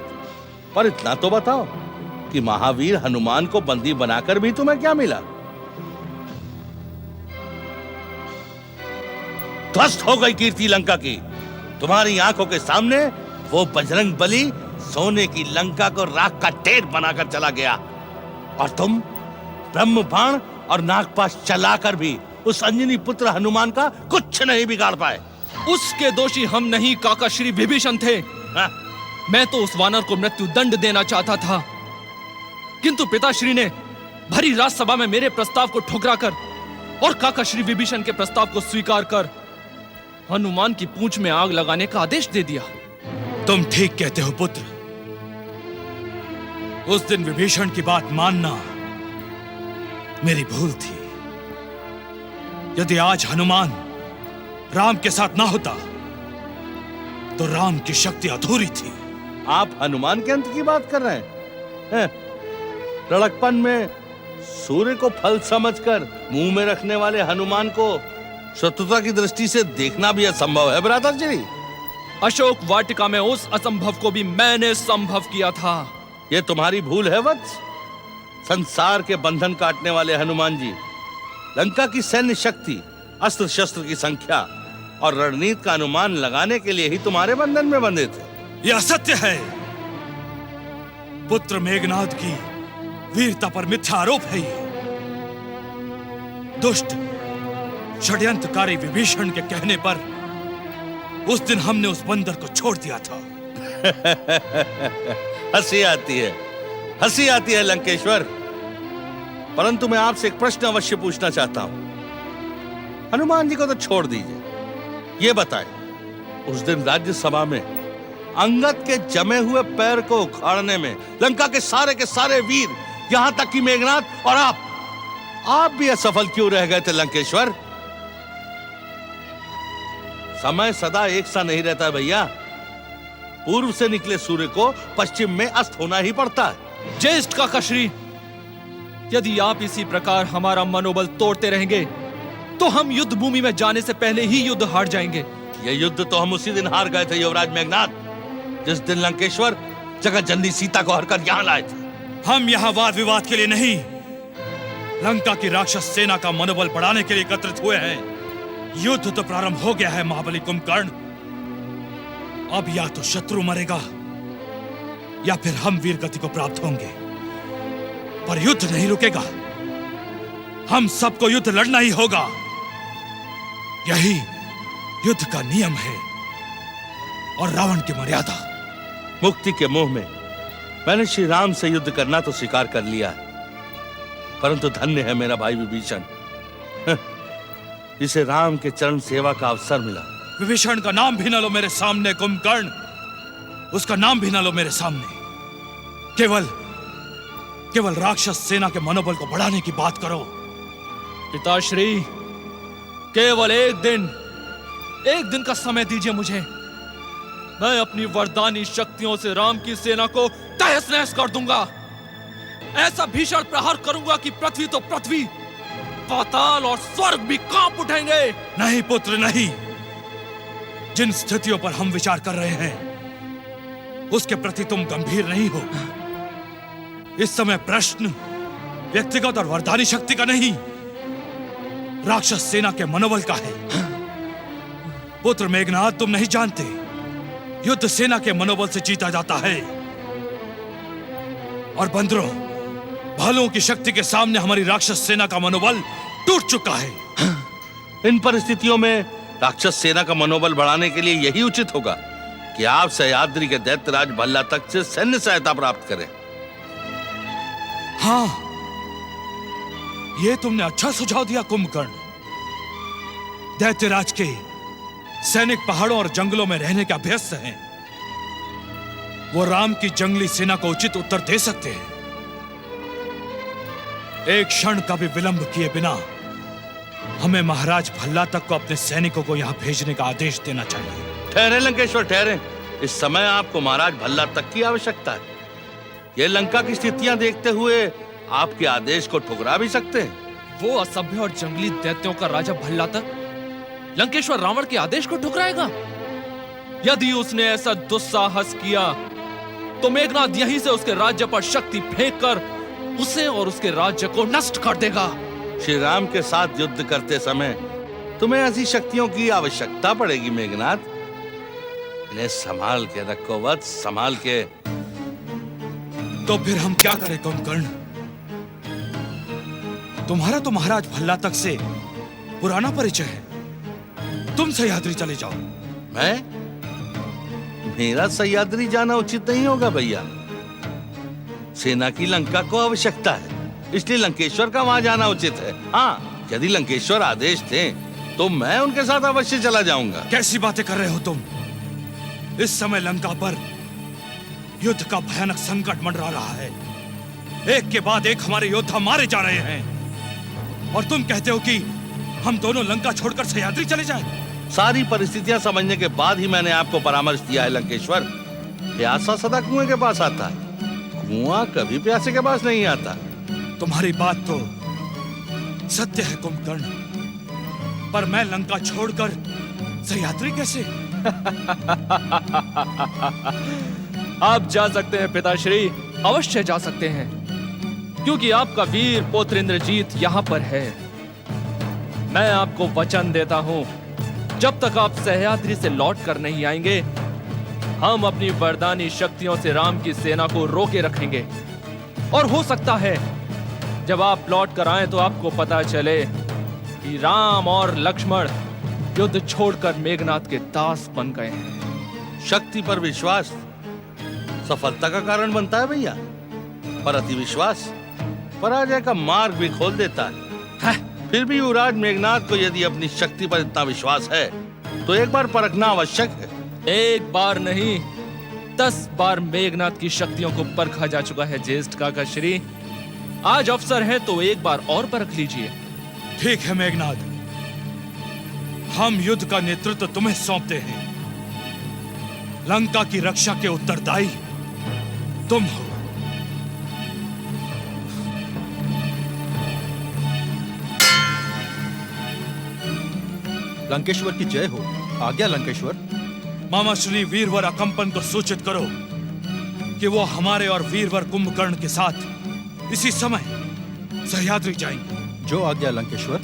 पर इतना तो बताओ कि महावीर हनुमान को बंदी बनाकर भी तुम्हें क्या मिला? ध्वस्त हो गई कीर्ति लंका की। तुम्हारी आंखों के सामने वो बजरंग बली सोने की लंका को राख का ढेर बनाकर चला गया और तुम ब्रह्म बाण और नागपाश चलाकर भी उस अंजनी पुत्र हनुमान का कुछ नहीं बिगाड़ पाए। उसके दोषी हम नहीं, काका श्री विभीषण थे। मैं तो उस वानर को मृत्यु दंड देना चाहता था, किंतु पिताश्री ने भरी राजसभा में मेरे प्रस्ताव को ठुकराकर और काका श्री विभीषण के प्रस्ताव को स्वीकार कर हनुमान की पूंछ में आग लगाने का आदेश दे दिया। तुम ठीक कहते हो पुत्र। उस दिन विभीषण की बात मानना मेरी भूल थी। यदि आज हनुमान राम के साथ ना होता तो राम की शक्ति अधूरी थी। आप हनुमान के अंत की बात कर रहे हैं? लड़कपन में सूर्य को फल समझकर मुंह में रखने वाले हनुमान को शत्रुता की दृष्टि से देखना भी असंभव है भ्राता जी। अशोक वाटिका में उस असंभव को भी मैंने संभव किया था। यह तुम्हारी भूल है वत्स। संसार के बंधन काटने वाले हनुमान जी लंका की सैन्य शक्ति, अस्त्र शस्त्र की संख्या और रणनीति का अनुमान लगाने के लिए ही तुम्हारे बंधन में बंधे थे। यह असत्य है। पुत्र मेघनाद की वीरता पर मिथ्या आरोप है ये। दुष्ट षड्यंत्रकारी विभीषण के कहने पर उस दिन हमने उस बंदर को छोड़ दिया था। हंसी आती है लंकेश्वर, परंतु मैं आपसे एक प्रश्न अवश्य पूछना चाहता हूं। हनुमान जी को तो छोड़ दीजिए, ये बताएं, उस दिन राज्यसभा में अंगद के जमे हुए पैर को उखाड़ने में लंका के सारे वीर, यहां तक कि मेघनाद और आप भी असफल क्यों रह गए थे लंकेश्वर? समय सदा एक सा नहीं रहता भैया। पूर्व से निकले सूर्य को पश्चिम में अस्त होना ही पड़ता है। ज्येष्ठ काकाश्री, यदि आप इसी प्रकार हमारा मनोबल तोड़ते रहेंगे तो हम युद्ध भूमि में जाने से पहले ही युद्ध हार जाएंगे। यह युद्ध तो हम उसी दिन हार गए थे युवराज मेघनाद, जिस दिन लंकेश्वर जगत जननी सीता को हरकर यहां लाए थे। हम यहां वाद विवाद के लिए नहीं, लंका की राक्षस सेना का मनोबल बढ़ाने के लिए एकत्रित हुए हैं। युद्ध तो प्रारंभ हो गया है महाबली कुंभकर्ण। अब या तो शत्रु मरेगा या फिर हम वीर गति को प्राप्त होंगे, पर युद्ध नहीं रुकेगा। हम सबको युद्ध लड़ना ही होगा। यही युद्ध का नियम है और रावण की मर्यादा। मुक्ति के मोह में मैंने श्री राम से युद्ध करना तो स्वीकार कर लिया, परंतु धन्य है मेरा भाई विभीषण, इसे राम के चरण सेवा का अवसर मिला। विभीषण का नाम भी न लो मेरे सामने कुंभकर्ण, उसका नाम भी न लो मेरे सामने। केवल राक्षस सेना के मनोबल को बढ़ाने की बात करो। पिताश्री, केवल एक दिन का समय दीजिए मुझे। मैं अपनी वरदानी शक्तियों से राम की सेना को तहस नहस कर दूंगा। ऐसा भीषण प्रहार करूंगा कि पृथ्वी तो पृथ्वी, पाताल और स्वर्ग भी कांप उठेंगे। नहीं पुत्र नहीं, जिन स्थितियों पर हम विचार कर रहे हैं उसके प्रति तुम गंभीर नहीं हो। इस समय प्रश्न व्यक्तिगत और वरदानी शक्ति का नहीं, राक्षस सेना के मनोबल का है। पुत्र मेघनाद, तुम नहीं जानते, युद्ध सेना के मनोबल से जीता जाता है। और बंदरों, भालुओं की शक्ति के सामने हमारी राक्षस सेना का मनोबल टूट चुका है। इन परिस्थितियों में राक्षस सेना का मनोबल बढ़ाने के लिए यही उचित होगा कि आप सह्याद्री के दैत्यराज भल्ला तक से सैन्य सहायता प्राप्त करें। हाँ, यह तुमने अच्छा सुझाव दिया कुंभकर्ण। दैत्यराज के सैनिक पहाड़ों और जंगलों में रहने के अभ्यस्त हैं। वो राम की जंगली सेना को उचित उत्तर दे सकते हैं। एक क्षण का भी विलंब किए बिना हमें महाराज भल्ला तक को अपने सैनिकों को यहां भेजने का आदेश देना चाहिए। ठहरे लंकेश्वर, ठहरे। इस समय आपको महाराज भल्ला तक की आवश्यकता है। ये लंका की स्थितियां देखते हुए आपके आदेश को ठुकरा भी सकते हैं। वो असभ्य और जंगली दैत्यों का राजा भल्ला तक लंकेश्वर रावण के आदेश को ठुकराएगा? यदि उसने ऐसा दुस्साहस किया तो मेघनाद यहीं से उसके राज्य पर शक्ति फेंककर उसे और उसके राज्य को नष्ट कर देगा। श्री राम के साथ युद्ध करते समय तुम्हें ऐसी शक्तियों की आवश्यकता पड़ेगी मेघनाद। इन्हें संभाल के रखो वत्स, संभाल के। तो फिर हम क्या करें कुंभकर्ण? तुम्हारा तो महाराज भल्ला तक से पुराना परिचय है। तुम सह्याद्री चले जाओ। मैं? मेरा सह्याद्री जाना उचित नहीं होगा भैया। सेना की लंका को आवश्यकता है, इसलिए लंकेश्वर का वहां जाना उचित है। हाँ, यदि लंकेश्वर आदेश दें तो मैं उनके साथ अवश्य चला जाऊंगा। कैसी बातें कर रहे हो तुम? इस समय लंका पर युद्ध का भयानक संकट मंडरा रहा है। एक के बाद एक हमारे योद्धा मारे जा रहे हैं और तुम कहते हो कि हम दोनों लंका छोड़कर सह्याद्री चले जाएं? सारी परिस्थितियां समझने के बाद ही मैंने आपको परामर्श दिया है लंकेश्वर। प्यासा सदा कुएं के पास आता है, कुआं कभी प्यासे के पास नहीं आता। तुम्हारी बात तो सत्य है कुंभकर्ण, पर मैं लंका छोड़कर सह्याद्री कैसे? आप जा सकते हैं पिताश्री, अवश्य जा सकते हैं, क्योंकि आपका वीर पुत्र इंद्रजीत यहाँ पर है। मैं आपको वचन देता हूँ, जब तक आप सह्याद्री से लौट कर नहीं आएंगे, हम अपनी वरदानी शक्तियों से राम की सेना को रोके रखेंगे। और हो सकता है जब आप लौट कर आए तो आपको पता चले कि राम और लक्ष्मण युद्ध छोड़कर मेघनाद के दास बन गए हैं। शक्ति पर विश्वास सफलता का कारण बनता है भैया, पर अति विश्वास पराजय का मार्ग भी खोल देता है। फिर भी युवराज मेघनाद को यदि अपनी शक्ति पर इतना विश्वास है तो एक बार परखना आवश्यक है। एक बार नहीं, 10 बार मेघनाद की शक्तियों को परखा जा चुका है ज्येष्ठ काका श्री। आज अवसर है तो एक बार और परख लीजिए। ठीक है मेघनाद, हम युद्ध का नेतृत्व तुम्हें सौंपते हैं। लंका की रक्षा के उत्तरदायी तुम हो। लंकेश्वर की जय हो। आज्ञा लंकेश्वर। मामा श्री वीरवर अकंपन को सूचित करो कि वो हमारे और वीरवर कुंभकर्ण के साथ इसी समय सह्याद्री जाएंगे। जो आज्ञा लंकेश्वर।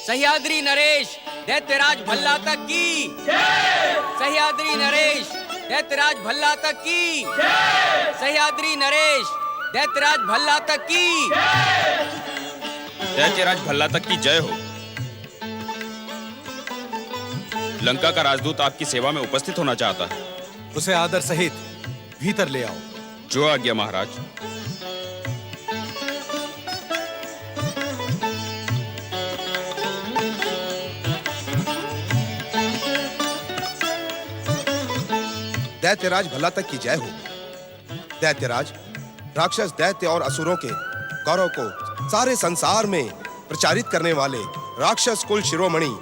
सह्याद्री नरेश दैत्यराज भल्ला तक की। सह्याद्री नरेश दैत्यराज भल्ला तक की। सह्याद्री नरेश दैत्यराज भल्ला तक की। दैत्यराज भल्ला तक की जय हो। लंका का राजदूत आपकी सेवा में उपस्थित होना चाहता है। उसे आदर सहित भीतर ले आओ। जो आज्ञा महाराज। दैत्यराज भला तक की जय हो। दैत्यराज, राक्षस दैत्य और असुरों के गौरव को सारे संसार में प्रचारित करने वाले राक्षस कुल शिरोमणि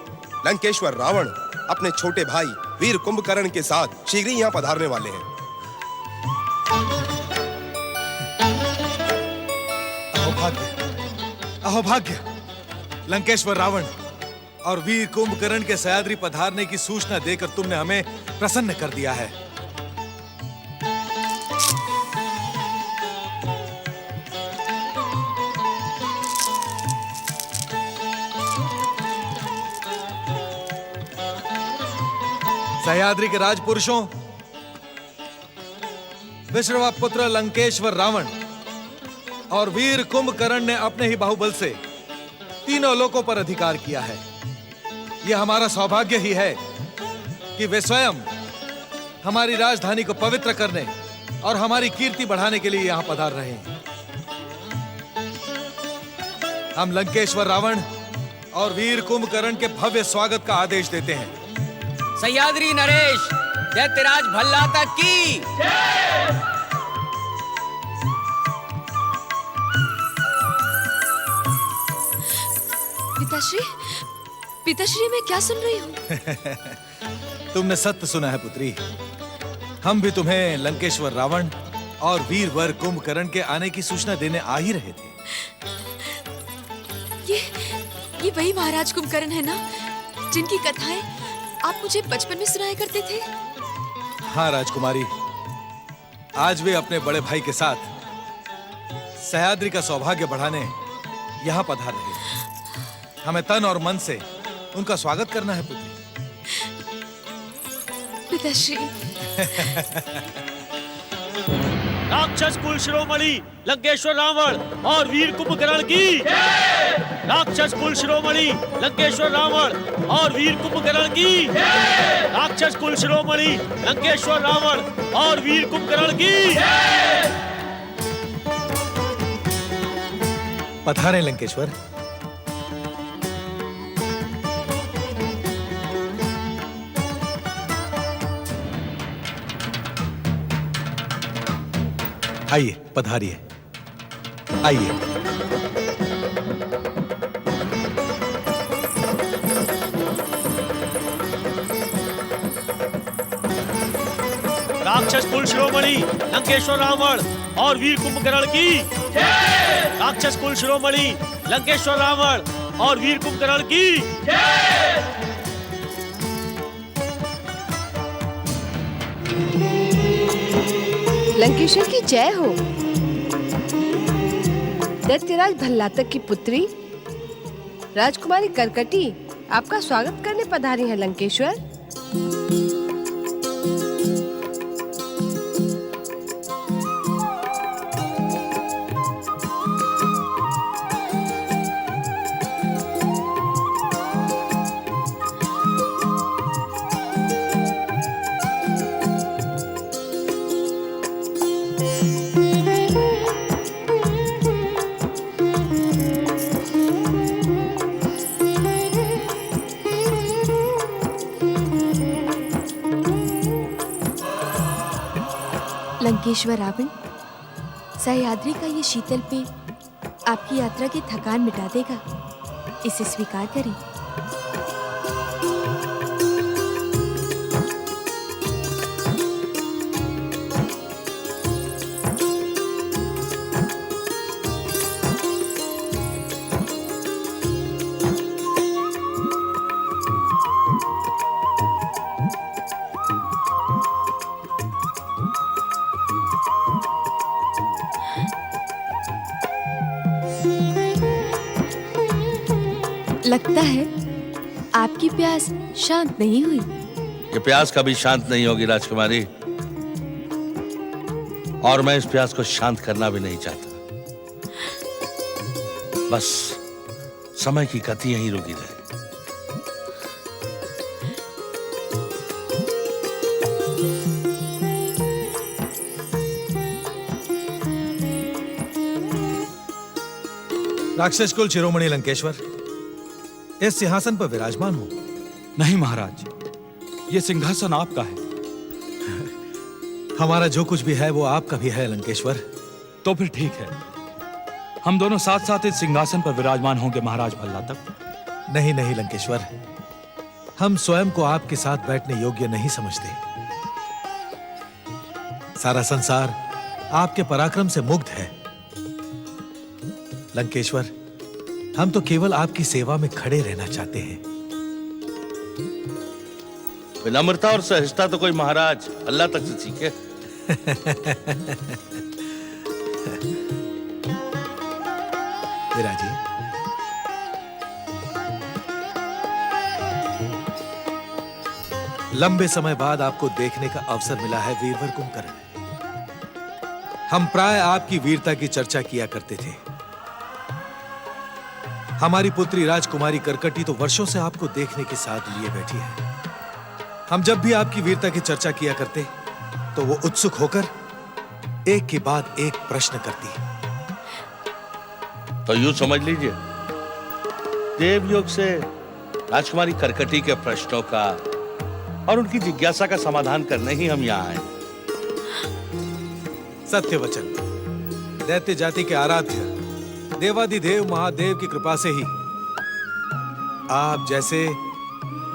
लंकेश्वर रावण अपने छोटे भाई वीर कुंभकर्ण के साथ शीघ्र ही यहाँ पधारने वाले हैं। अहोभाग्य, अहोभाग्य। लंकेश्वर रावण और वीर कुंभकर्ण के सह्याद्री पधारने की सूचना देकर तुमने हमें प्रसन्न कर दिया है। सह्याद्री के राजपुरुषों, विश्रवा पुत्र लंकेश्वर रावण और वीर कुंभकर्ण ने अपने ही बाहुबल से तीनों लोकों पर अधिकार किया है। यह हमारा सौभाग्य ही है कि वे स्वयं हमारी राजधानी को पवित्र करने और हमारी कीर्ति बढ़ाने के लिए यहां पधार रहे हैं। हम लंकेश्वर रावण और वीर कुंभकर्ण के भव्य स्वागत का आदेश देते हैं। सह्याद्री नरेश दैत्यराज भल्ला तक की। पिताश्री, पिताश्री मैं क्या सुन रही हूँ? तुमने सत्य सुना है पुत्री। हम भी तुम्हें लंकेश्वर रावण और वीरवर कुंभकर्ण के आने की सूचना देने आ ही रहे थे। ये वही महाराज कुंभकर्ण है ना, जिनकी कथाएं आप मुझे बचपन में सुनाया करते थे? हाँ राजकुमारी, आज वे अपने बड़े भाई के साथ सह्याद्री का सौभाग्य बढ़ाने यहाँ पधार रहे हैं। हमें तन और मन से उनका स्वागत करना है पुत्री। पिताश्री। राक्षस कुल शिरोमणि लंकेश्वर रावण और वीर कुंभकर्ण की। राक्षस कुल शिरोमणि लंकेश्वर रावण और वीर कुंभकर्ण की। राक्षस कुल शिरोमणि लंकेश्वर रावण और वीर कुंभकर्ण की। पधारें लंकेश्वर। आइए, पधारिए, आइए। राक्षस कुल शिरोमणि लंकेश्वर रावण और वीर कुंभकर्ण की। राक्षस कुल शिरोमणि लंकेश्वर रावण और वीर कुंभकर्ण की। लंकेश्वर की जय हो। दैत्यराज भल्लातक की पुत्री राजकुमारी करकटी आपका स्वागत करने पधारी है लंकेश्वर। लंकेश्वर रावण, सह्याद्री का ये शीतल पेय आपकी यात्रा की थकान मिटा देगा, इसे स्वीकार करें। लगता है आपकी प्यास शांत नहीं हुई। ये प्यास कभी शांत नहीं होगी राजकुमारी, और मैं इस प्यास को शांत करना भी नहीं चाहता। बस समय की गति यहीं रुकी रहे। राक्षस कुल शिरोमणि लंकेश्वर, इस सिंहासन पर विराजमान हो। नहीं महाराज, ये सिंहासन आपका है। हमारा जो कुछ भी है वो आपका भी है लंकेश्वर। तो फिर ठीक है, हम दोनों साथ साथ इस सिंहासन पर विराजमान होंगे महाराज भल्लातक। नहीं नहीं लंकेश्वर, हम स्वयं को आपके साथ बैठने योग्य नहीं समझते। सारा संसार आपके पराक्रम से मुग्ध है लंकेश्वर। हम तो केवल आपकी सेवा में खड़े रहना चाहते हैं। विनम्रता और सहजता तो कोई महाराज अल्लाह तक से सीखे। विराजी, लंबे समय बाद आपको देखने का अवसर मिला है वीरवर कुंभकर्ण। हम प्राय आपकी वीरता की चर्चा किया करते थे। हमारी पुत्री राजकुमारी करकटी तो वर्षों से आपको देखने के साथ लिए बैठी है। हम जब भी आपकी वीरता की चर्चा किया करते तो वो उत्सुक होकर एक के बाद एक प्रश्न करती। तो यूं समझ लीजिए, देवयोग से राजकुमारी करकटी के प्रश्नों का और उनकी जिज्ञासा का समाधान करने ही हम यहाँ आए। सत्य वचन, दैत्य जाति के आराध्य देवादिदेव महादेव की कृपा से ही आप जैसे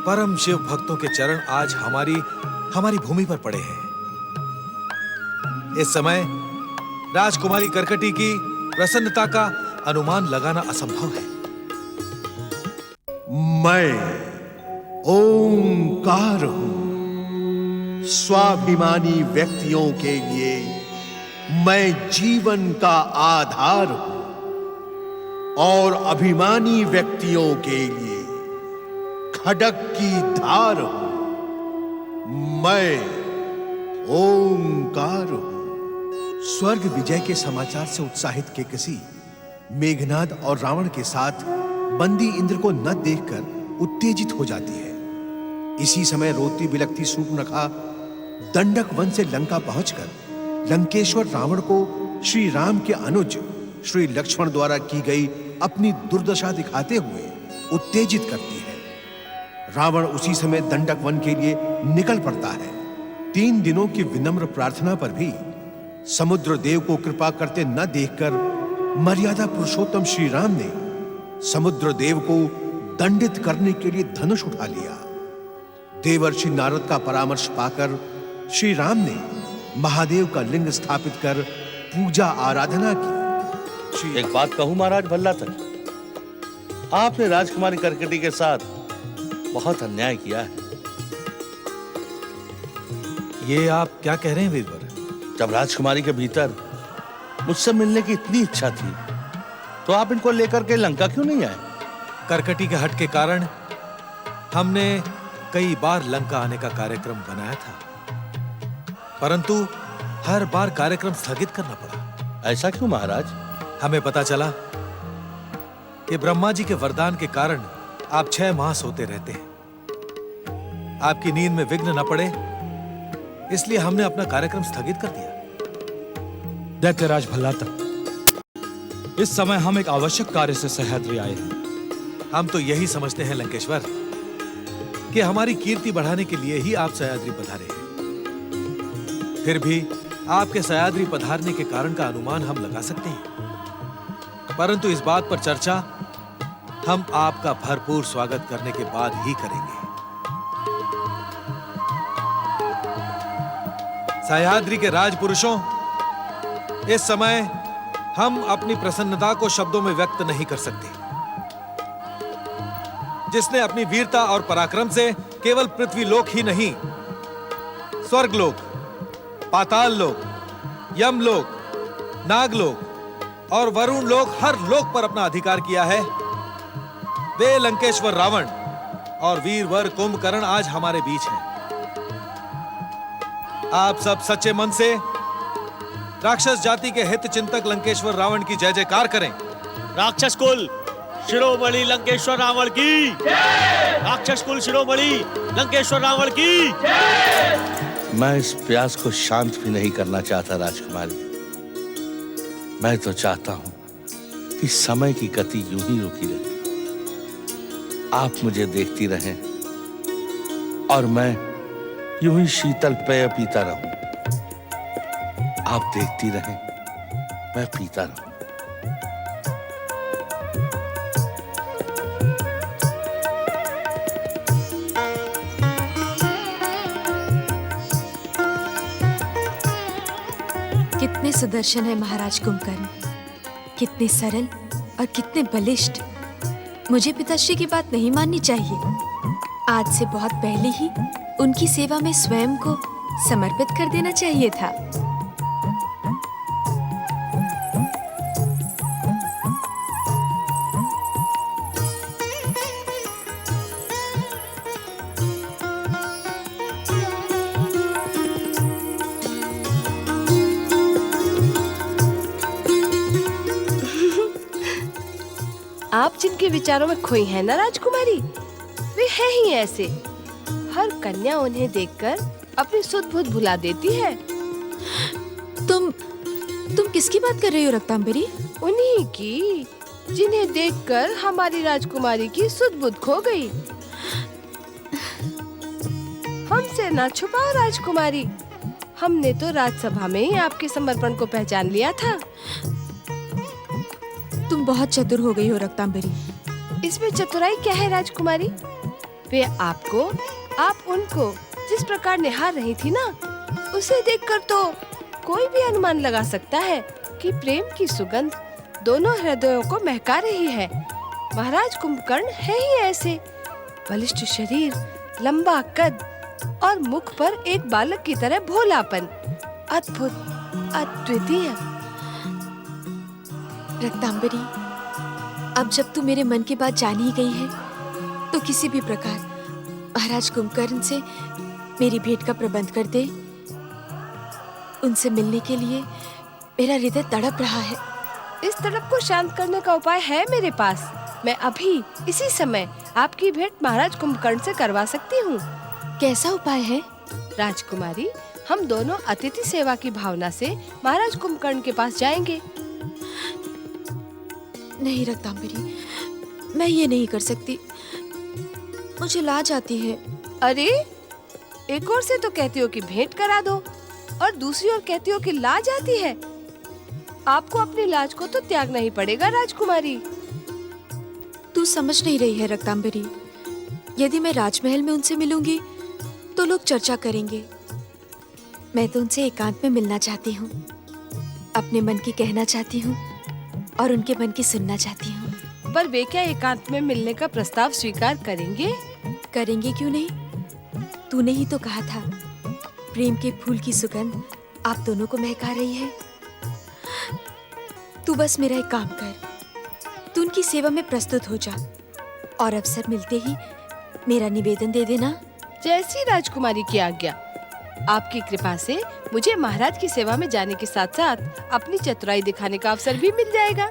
परम शिव भक्तों के चरण आज हमारी भूमि पर पड़े हैं। इस समय राजकुमारी करकटी की प्रसन्नता का अनुमान लगाना असंभव है। मैं ओंकार हूं। स्वाभिमानी व्यक्तियों के लिए मैं जीवन का आधार हूं और अभिमानी व्यक्तियों के लिए खड्ग की धार हूं। मैं ओंकार हूं। स्वर्ग विजय के समाचार से उत्साहित केकसी मेघनाद और रावण के साथ बंदी इंद्र को न देखकर उत्तेजित हो जाती है। इसी समय रोती बिलखती शूर्पणखा दंडक वन से लंका पहुंचकर लंकेश्वर रावण को श्री राम के अनुज श्री लक्ष्मण द्वारा की गई अपनी दुर्दशा दिखाते हुए उत्तेजित करती है। रावण उसी समय दंडक वन के लिए निकल पड़ता है। 3 दिनों की विनम्र प्रार्थना पर भी समुद्र देव को कृपा करते न देखकर मर्यादा पुरुषोत्तम श्री राम ने समुद्र देव को दंडित करने के लिए धनुष उठा लिया। देवर्षि नारद का परामर्श पाकर श्री राम ने महादेव का लिंग स्थापित कर पूजा आराधना की। एक बात कहूं महाराज भल्लातक, आपने राजकुमारी करकटी के साथ बहुत अन्याय किया है। ये आप क्या कह रहे हैं वीरवर? जब राजकुमारी के भीतर मुझसे मिलने की इतनी इच्छा थी तो आप इनको लेकर के लंका क्यों नहीं आए? करकटी के हट के कारण हमने कई बार लंका आने का कार्यक्रम बनाया था, परंतु हर बार कार्यक्रम स्थगित करना पड़ा। ऐसा क्यों महाराज? हमें पता चला कि ब्रह्मा जी के वरदान के कारण आप 6 माह सोते रहते हैं। आपकी नींद में विघ्न न पड़े इसलिए हमने अपना कार्यक्रम स्थगित कर दिया। दैत्यराज भल्लातक, इस समय हम एक आवश्यक कार्य से सह्याद्री आए हैं। हम तो यही समझते हैं लंकेश्वर कि हमारी कीर्ति बढ़ाने के लिए ही आप सह्याद्री पधारे हैं। फिर भी आपके सह्याद्री पधारने के कारण का अनुमान हम लगा सकते हैं, परंतु इस बात पर चर्चा हम आपका भरपूर स्वागत करने के बाद ही करेंगे। सह्याद्री के राजपुरुषों, इस समय हम अपनी प्रसन्नता को शब्दों में व्यक्त नहीं कर सकते। जिसने अपनी वीरता और पराक्रम से केवल पृथ्वी लोक ही नहीं, स्वर्गलोक, पाताल लोक, यमलोक, नागलोक और वरुण लोक, हर लोक पर अपना अधिकार किया है, वे लंकेश्वर रावण और वीरवर कुंभकर्ण आज हमारे बीच हैं। आप सब सच्चे मन से राक्षस जाति के हित चिंतक लंकेश्वर रावण की जय जयकार करें। राक्षस कुल शिरोमणि लंकेश्वर रावण की, राक्षस कुल शिरोमणि लंकेश्वर रावण की। मैं इस प्यास को शांत भी नहीं करना चाहता राजकुमारी। मैं तो चाहता हूं कि समय की गति यूं ही रुकी रहे। आप मुझे देखती रहें और मैं यूं ही शीतल पेय पीता रहूं। आप देखती रहें, मैं पीता रहूं। कितने सुदर्शन है महाराज कुंभकर्ण, कितने सरल और कितने बलिष्ठ। मुझे पिताश्री की बात नहीं माननी चाहिए। आज से बहुत पहले ही उनकी सेवा में स्वयं को समर्पित कर देना चाहिए था। आप जिनके विचारों में खोई हैं ना राजकुमारी, वे हैं ही ऐसे। हर कन्या उन्हें देखकर अपनी सुध बुध भुला देती है। तुम किसकी बात कर रही हो रक्तांबरी? उन्हीं की, जिन्हें देखकर हमारी राजकुमारी की सुध बुध खो गई। हमसे ना छुपाओ राजकुमारी, हमने तो राजसभा में ही आपके समर्पण को पहचान लिया था। तुम बहुत चतुर हो गई हो रक्तांबरी। इसमें चतुराई क्या है राजकुमारी? वे आपको, आप उनको जिस प्रकार निहार रही थी ना, उसे देखकर तो कोई भी अनुमान लगा सकता है कि प्रेम की सुगंध दोनों हृदयों को महका रही है। महाराज कुंभकर्ण है ही ऐसे, बलिष्ठ शरीर, लंबा कद और मुख पर एक बालक की तरह भोलापन, अद्भुत, अद्वितीय। रक्तांबरी, अब जब तू मेरे मन की बात जान ही गई है, तो किसी भी प्रकार महाराज कुंभकर्ण से मेरी भेंट का प्रबंध कर दे। उनसे मिलने के लिए मेरा हृदय तड़प रहा है। इस तड़प को शांत करने का उपाय है मेरे पास। मैं अभी इसी समय आपकी भेंट महाराज कुंभकर्ण से करवा सकती हूँ। कैसा उपाय है? राजकुमारी, हम दोनों अतिथि सेवा की भावना से महाराज कुंभकर्ण के पास जाएंगे। नहीं रक्तांबरी, मैं ये नहीं कर सकती, मुझे लाज आती है। अरे, एक ओर से तो कहती हो कि भेंट करा दो और दूसरी ओर कहती हो कि लाज आती है। आपको अपनी लाज को तो त्यागना ही पड़ेगा राजकुमारी। तू समझ नहीं रही है रक्तांबरी। यदि मैं राजमहल में उनसे मिलूंगी तो लोग चर्चा करेंगे। मैं तो उनसे एकांत में मिलना चाहती हूँ, अपने मन की कहना चाहती हूँ और उनके मन की सुनना चाहती हूँ। पर वे क्या एकांत में मिलने का प्रस्ताव स्वीकार करेंगे? करेंगे क्यों नहीं? तूने ही तो कहा था, प्रेम के फूल की सुगंध आप दोनों को महका रही है। तू बस मेरा एक काम कर, तू उनकी सेवा में प्रस्तुत हो जा और अवसर मिलते ही मेरा निवेदन दे देना। जैसी राजकुमारी की आज्ञा। आपकी कृपा से मुझे महाराज की सेवा में जाने के साथ साथ अपनी चतुराई दिखाने का अवसर भी मिल जाएगा।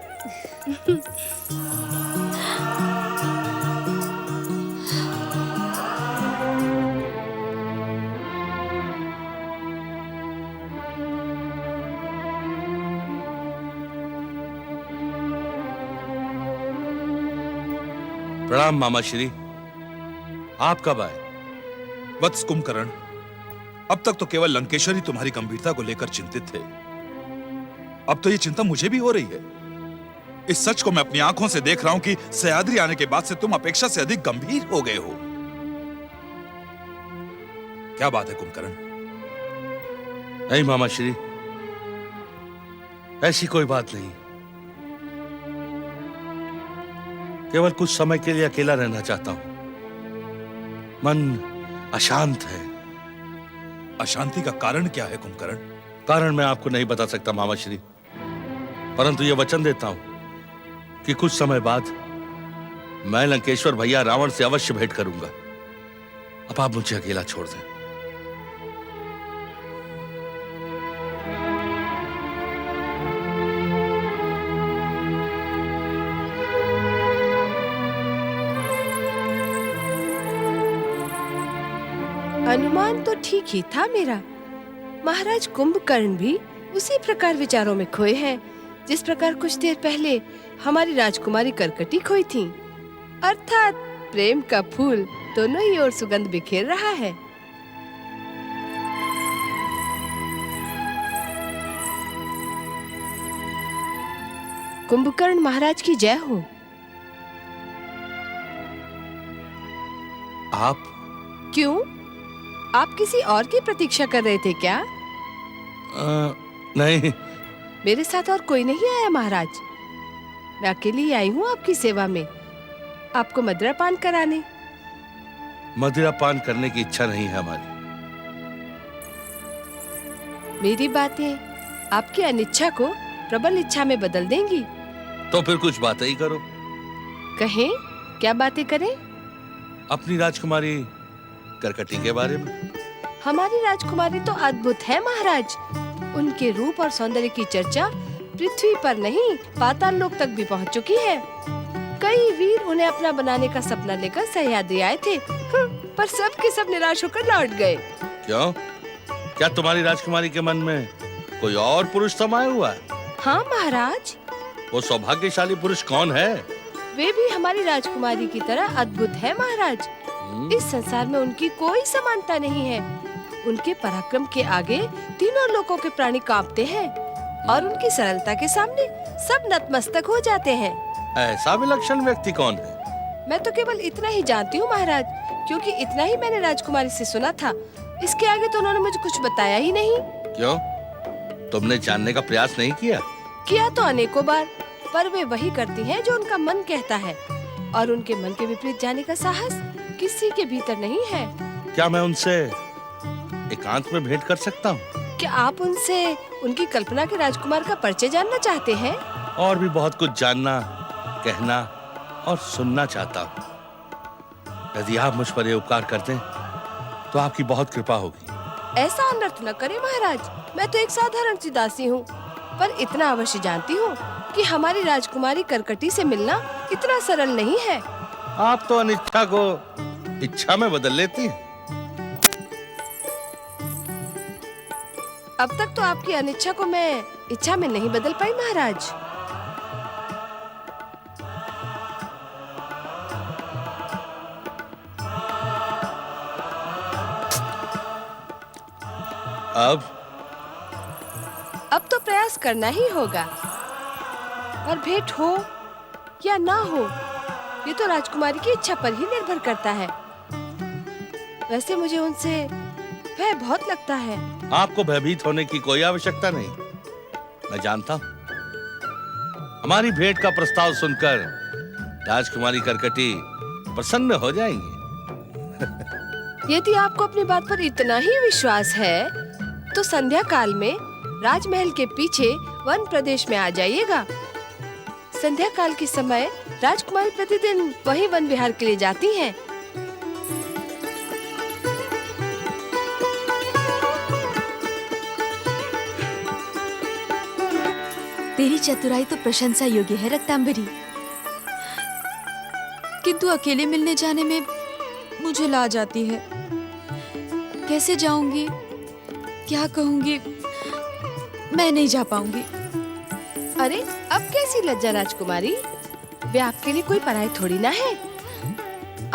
प्रणाम मामा श्री। आप कब आए? वत्स कुंभकर्ण, अब तक तो केवल लंकेश्वर ही तुम्हारी गंभीरता को लेकर चिंतित थे। अब तो ये चिंता मुझे भी हो रही है। इस सच को मैं अपनी आंखों से देख रहा हूं कि सह्याद्री आने के बाद से तुम अपेक्षा से अधिक गंभीर हो गए हो। क्या बात है कुंभकर्ण? नहीं मामा श्री, ऐसी कोई बात नहीं। केवल कुछ समय के लिए अकेला रहना चाहता हूं। मन अशांत है। अशांति का कारण क्या है कुंभकर्ण? कारण मैं आपको नहीं बता सकता मामा श्री, परंतु यह वचन देता हूं कि कुछ समय बाद मैं लंकेश्वर भैया रावण से अवश्य भेंट करूंगा। अब आप मुझे अकेला छोड़ दें। अनुमान तो ठीक ही था मेरा। महाराज कुंभकर्ण भी उसी प्रकार विचारों में खोए हैं जिस प्रकार कुछ देर पहले हमारी राजकुमारी करकटी खोई थी। अर्थात प्रेम का फूल दोनों ही ओर सुगंध बिखेर रहा है। कुंभकर्ण महाराज की जय हो। आप? क्यों? आप किसी और की प्रतीक्षा कर रहे थे क्या? नहीं। मेरे साथ और कोई नहीं आया महाराज। मैं अकेली ही आई हूँ आपकी सेवा में, आपको मदिरा पान कराने। मदिरा पान करने की इच्छा नहीं है हमारी। मेरी बातें आपकी अनिच्छा को प्रबल इच्छा में बदल देंगी। तो फिर कुछ बातें ही करो। कहें, क्या बातें करें? अपनी राजकुमारी करकटी के बारे में। हमारी राजकुमारी तो अद्भुत है महाराज। उनके रूप और सौंदर्य की चर्चा पृथ्वी पर नहीं पाताल लोक तक भी पहुंच चुकी है। कई वीर उन्हें अपना बनाने का सपना लेकर सह्याद्री आए थे, पर सब के सब निराश होकर लौट गए। क्यों? क्या तुम्हारी राजकुमारी के मन में कोई और पुरुष समाया हुआ है? हाँ महाराज। वो सौभाग्यशाली पुरुष कौन है? वे भी हमारी राजकुमारी की तरह अद्भुत है महाराज। इस संसार में उनकी कोई समानता नहीं है। उनके पराक्रम के आगे तीनों लोकों के प्राणी कांपते हैं और उनकी सरलता के सामने सब नतमस्तक हो जाते हैं। ऐसा विलक्षण व्यक्ति कौन है? मैं तो केवल इतना ही जानती हूँ महाराज, क्योंकि इतना ही मैंने राजकुमारी से सुना था। इसके आगे तो उन्होंने मुझे कुछ बताया ही नहीं। क्यों? तुमने जानने का प्रयास नहीं किया? किया तो अनेकों बार, पर वे वही करती हैं जो उनका मन कहता है, और उनके मन के विपरीत जाने का साहस किसी के भीतर नहीं है। क्या मैं उनसे एकांत में भेंट कर सकता हूँ? क्या आप उनसे उनकी कल्पना के राजकुमार का परिचय जानना चाहते हैं? और भी बहुत कुछ जानना, कहना और सुनना चाहता हूँ। यदि आप मुझ पर ये उपकार कर दें तो आपकी बहुत कृपा होगी। ऐसा अनर्थ न करें महाराज, मैं तो एक साधारण सी दासी हूँ। पर इतना अवश्य जानती हूँ कि हमारी राजकुमारी करकटी से मिलना इतना सरल नहीं है। आप तो अनिच्छा को इच्छा में बदल लेती हैं। अब तक तो आपकी अनिच्छा को मैं इच्छा में नहीं बदल पाई महाराज। अब तो प्रयास करना ही होगा, और भेंट हो या ना हो ये तो राजकुमारी की इच्छा पर ही निर्भर करता है। वैसे मुझे उनसे भय बहुत लगता है। आपको भयभीत होने की कोई आवश्यकता नहीं। मैं जानता हूँ हमारी भेंट का प्रस्ताव सुनकर राजकुमारी करकटी प्रसन्न हो जाएंगी। यदि आपको अपनी बात पर इतना ही विश्वास है तो संध्या काल में राजमहल के पीछे वन प्रदेश में आ जाइएगा। संध्या काल के समय राजकुमारी प्रतिदिन वही वन विहार के लिए जाती हैं। तेरी चतुराई तो प्रशंसा योग्य है रक्तांबरी, किंतु अकेले मिलने जाने में मुझे लाज आती है। कैसे जाऊंगी, क्या कहूंगी, मैं नहीं जा पाऊंगी। अरे अब कैसी लज्जा राजकुमारी, वे आपके लिए कोई पराई थोड़ी ना है।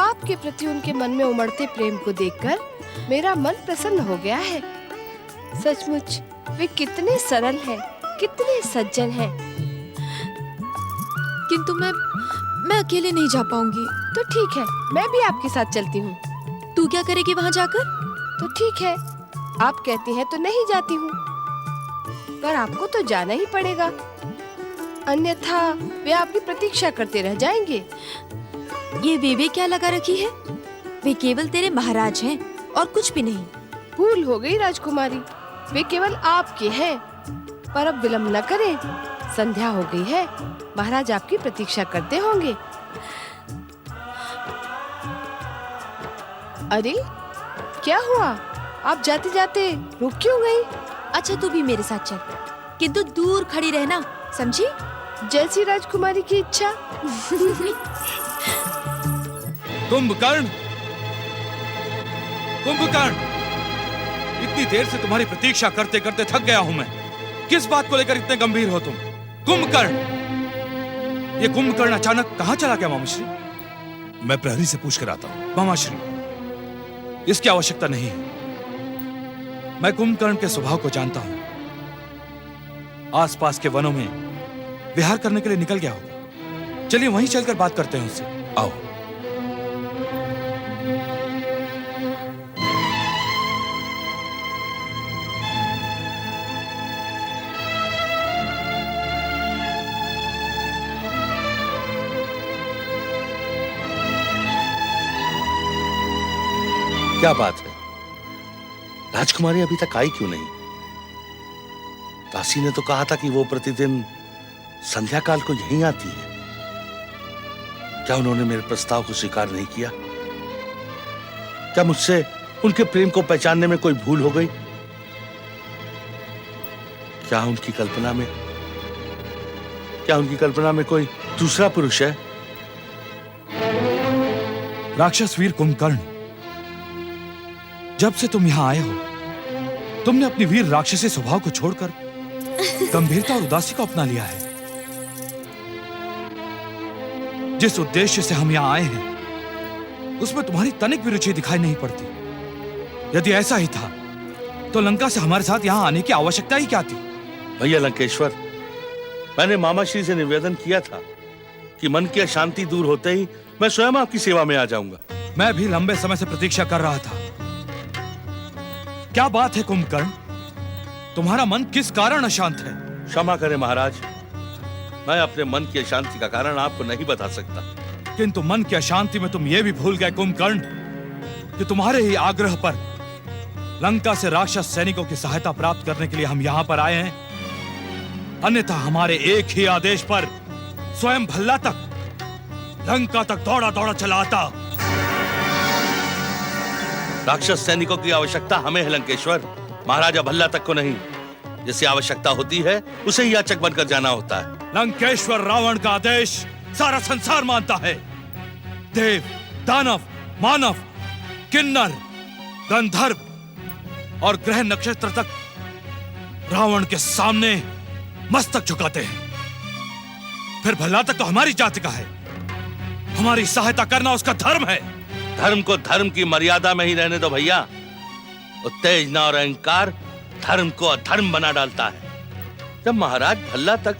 आपके प्रति उनके मन में उमड़ते प्रेम को देखकर मेरा मन प्रसन्न हो गया है। सचमुच वे कितने सरल हैं, कितने सज्जन हैं। किंतु मैं अकेले नहीं जा पाऊंगी। तो ठीक है, मैं भी आपके साथ चलती हूँ। तू क्या करेगी वहाँ जाकर? तो ठीक है, आप कहती हैं तो नहीं जाती हूँ, पर आपको तो जाना ही पड़ेगा, अन्यथा वे आपकी प्रतीक्षा करते रह जाएंगे। ये वे क्या लगा रखी है? वे केवल तेरे महाराज हैं और कुछ भी नहीं। भूल हो गई राजकुमारी, वे केवल आपके हैं। पर अब विलंब न करें, संध्या हो गई है, महाराज आपकी प्रतीक्षा करते होंगे। अरे क्या हुआ, आप जाते जाते रुक क्यों गई? अच्छा तू भी मेरे साथ चल, किंतु दूर खड़ी रहना, समझी? जैसी राजकुमारी की इच्छा। कुंभकर्ण, कुंभकर्ण, इतनी देर से तुम्हारी प्रतीक्षा करते करते थक गया हूं मैं। किस बात को लेकर इतने गंभीर हो तुम? कुंभकर्ण, ये कुंभकर्ण अचानक कहां चला गया मामाश्री? मैं प्रहरी से पूछ कर आता हूं। मामाश्री, इसकी आवश्यकता नहीं है। मैं कुंभकर्ण के स्वभाव को जानता हूं। आसपास के वनों में विहार करने के लिए निकल गया होगा। चलिए वहीं चलकर बात करते हैं उससे। आओ। क्या बात है, राजकुमारी अभी तक आई क्यों नहीं? दासी ने तो कहा था कि वो प्रतिदिन संध्या काल को यहीं आती है। क्या उन्होंने मेरे प्रस्ताव को स्वीकार नहीं किया? क्या मुझसे उनके प्रेम को पहचानने में कोई भूल हो गई? क्या उनकी कल्पना में कोई दूसरा पुरुष है? राक्षस वीर कुंभकर्ण, जब से तुम यहां आए हो, तुमने अपनी वीर राक्षसी स्वभाव को छोड़कर गंभीरता और उदासी को अपना लिया है। जिस उद्देश्य से हम यहां आए हैं, उसमें तुम्हारी तनिक भी रुचि दिखाई नहीं पड़ती। यदि ऐसा ही था, तो लंका से हमारे साथ यहां आने की आवश्यकता ही क्या थी? भैया लंकेश्वर, मैंने मामाश्री से निवेदन किया था कि मन की अशांति दूर होते ही मैं स्वयं आपकी सेवा में आ जाऊंगा। मैं भी लंबे समय से प्रतीक्षा कर रहा था। क्या बात है कुंभकर्ण, तुम्हारा मन किस कारण अशांत है? क्षमा करें महाराज, मैं अपने मन की अशांति का कारण आपको नहीं बता सकता। किंतु मन की अशांति में तुम ये भी भूल गए कुंभकर्ण कि तुम्हारे ही आग्रह पर लंका से राक्षस सैनिकों की सहायता प्राप्त करने के लिए हम यहां पर आए हैं। अन्यथा हमारे एक ही आदेश पर स्वयं भल्ला तक लंका तक दौड़ा दौड़ा चला आता। राक्षस सैनिकों की आवश्यकता हमें है लंकेश्वर, महाराजा भल्ला तक को नहीं। जैसी आवश्यकता होती है उसे ही याचक बनकर जाना होता है। लंकेश्वर रावण का आदेश सारा संसार मानता है। देव, दानव, मानव, किन्नर, गंधर्व और ग्रह नक्षत्र तक रावण के सामने मस्तक झुकाते हैं। फिर भला तक तो हमारी जाति का है। हमारी सहायता करना उसका धर्म है। धर्म को धर्म की मर्यादा में ही रहने दो भैया। उत्तेजना और अहंकार धर्म को अधर्म बना डालता है। जब महाराज भल्ला तक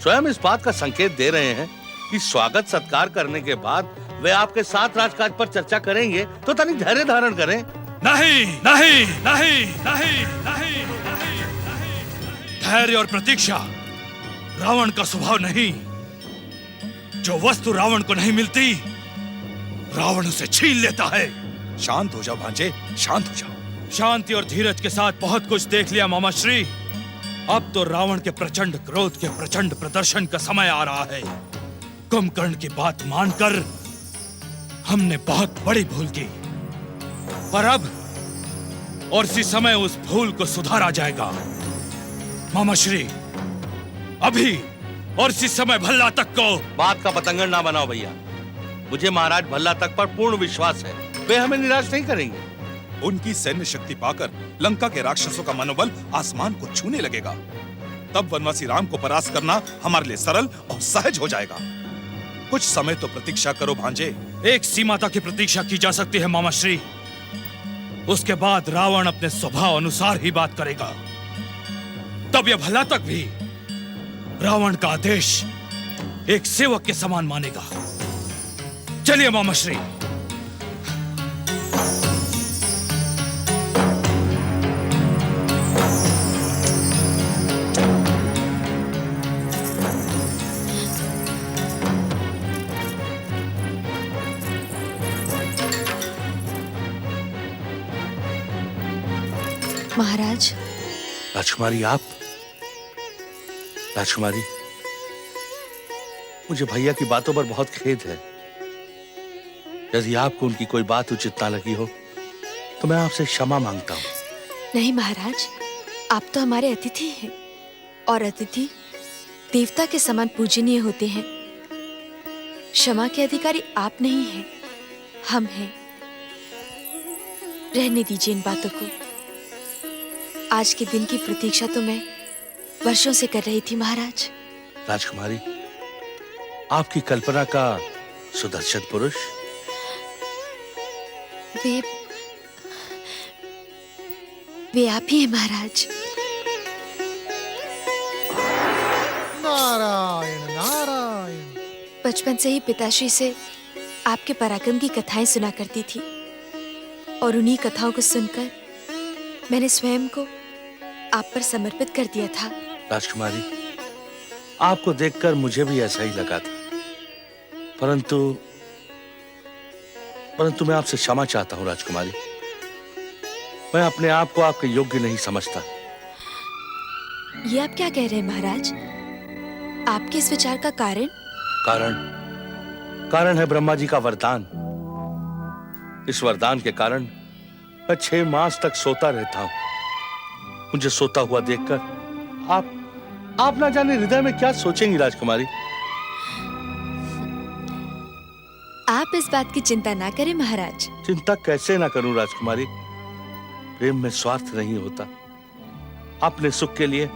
स्वयं इस बात का संकेत दे रहे हैं कि स्वागत सत्कार करने के बाद वे आपके साथ राजकाज पर चर्चा करेंगे, तो तनिक धैर्य धारण करें। नहीं नहीं नहीं नहीं नहीं नहीं, धैर्य और प्रतीक्षा रावण का स्वभाव नहीं। जो वस्तु रावण को नहीं मिलती, रावण उसे छीन लेता है। शांत हो जाओ भांजे, शांत हो जाओ। शांति और धीरज के साथ बहुत कुछ देख लिया मामा श्री। अब तो रावण के प्रचंड क्रोध के प्रचंड प्रदर्शन का समय आ रहा है। कुंभकर्ण की बात मानकर हमने बहुत बड़ी भूल की, पर अब और इसी समय उस भूल को सुधारा जाएगा। मामा श्री, अभी और इसी समय भल्ला तक को बात का पतंगड़ ना बनाओ भैया। मुझे महाराज भल्ला तक पर पूर्ण विश्वास है, वे हमें निराश नहीं करेंगे। उनकी सैन्य शक्ति पाकर लंका के राक्षसों का मनोबल आसमान को छूने लगेगा। तब वनवासी राम को परास्त करना हमारे लिए सरल और सहज हो जाएगा। कुछ समय तो प्रतीक्षा करो भांजे। एक सीमा तक की प्रतीक्षा की जा सकती है मामा श्री। उसके बाद रावण अपने स्वभाव अनुसार ही बात करेगा। तब यह भला तक भी रावण का आदेश एक सेवक के समान मानेगा। चलिए मामा श्री। महाराज। राजकुमारी, आप? राजकुमारी, मुझे भैया की बातों पर बहुत खेद है। यदि आपको उनकी कोई बात उचित ना लगी हो तो मैं आपसे क्षमा मांगता हूँ। नहीं महाराज, आप तो हमारे अतिथि हैं और अतिथि देवता के समान पूजनीय होते हैं। क्षमा के अधिकारी आप नहीं हैं, हम हैं। रहने दीजिए इन बातों को। आज के दिन की प्रतीक्षा तो मैं वर्षों से कर रही थी महाराज। राजकुमारी, आपकी कल्पना का सुदर्शन पुरुष वे आप ही हैं महाराज। नारायण नारायण। बचपन से ही पिताश्री से आपके पराक्रम की कथाएं सुना करती थी और उन्हीं कथाओं को सुनकर मैंने स्वयं को आप पर समर्पित कर दिया था। राजकुमारी, आपको देखकर मुझे भी ऐसा ही लगा था, परंतु मैं आपसे क्षमा चाहता हूं राजकुमारी। मैं अपने आप को आपके योग्य नहीं समझता। ये आप क्या कह रहे हैं महाराज? आपके इस विचार का कारण? कारण है ब्रह्मा जी का वरदान। इस वरदान के कारण मैं 6 मास तक सोता रहता हूं। मुझे सोता हुआ देखकर आप ना जाने हृदय में क्या सोचेंगी राजकुमारी। आप इस बात की चिंता ना करें महाराज। चिंता कैसे ना करूं राजकुमारी। प्रेम में स्वार्थ नहीं होता। अपने सुख के लिए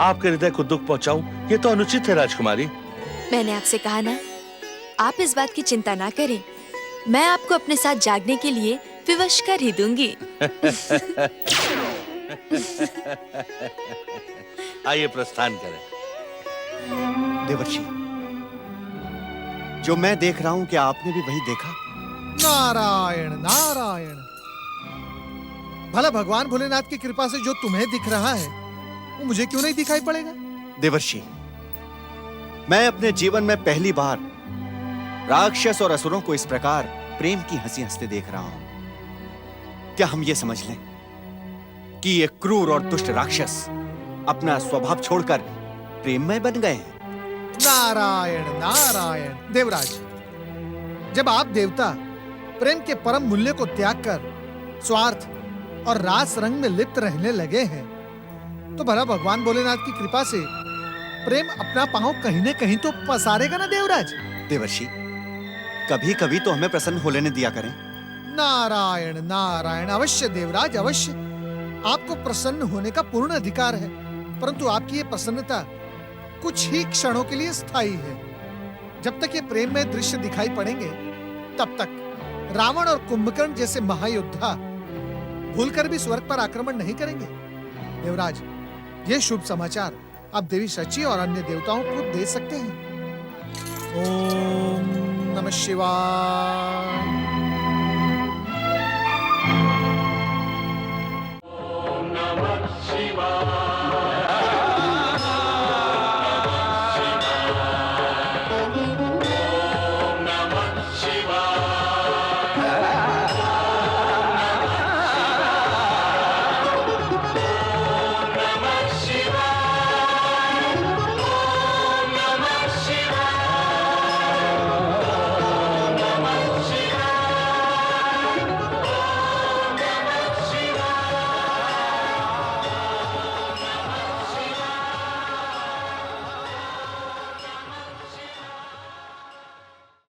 आपके हृदय को दुख पहुंचाऊं, ये तो अनुचित है राजकुमारी। मैंने आपसे कहा ना, आप इस बात की चिंता ना करें। मैं आपको अपने साथ जागने के लिए विवश कर ही दूंगी। आइए प्रस्थान करें। देवर्षि, जो मैं देख रहा हूं, क्या आपने भी वही देखा? नारायण नारायण। भला भगवान भोलेनाथ की कृपा से जो तुम्हें दिख रहा है वो मुझे क्यों नहीं दिखाई पड़ेगा? देवर्षि, मैं अपने जीवन में पहली बार राक्षस और असुरों को इस प्रकार प्रेम की हंसी हंसते देख रहा हूं। क्या हम ये समझ लें कि ये क्रूर और दुष्ट राक्षस अपना स्वभाव छोड़कर प्रेममय बन गए हैं? नारायण नारायण। देवराज, जब आप देवता प्रेम के परम मूल्य को त्याग कर स्वार्थ और रास रंग में लिप्त रहने लगे हैं, तो भला भगवान भोलेनाथ की कृपा से प्रेम अपना पांव कहीं न कहीं तो पसारेगा ना देवराज। देवर्षि, कभी कभी तो हमें प्रसन्न हो लेने दिया करें। नारायण नारायण, अवश्य देवराज अवश्य। आपको प्रसन्न होने का पूर्ण अधिकार है, परंतु आपकी ये प्रसन्नता कुछ ही क्षणों के लिए स्थायी है। जब तक ये प्रेम में दृश्य दिखाई पड़ेंगे, तब तक रावण और कुंभकर्ण जैसे महायोद्धा भूलकर भी स्वर्ग पर आक्रमण नहीं करेंगे। देवराज, ये शुभ समाचार आप देवी शची और अन्य देवताओं को दे सकते हैं। ओम नमः शिवाय।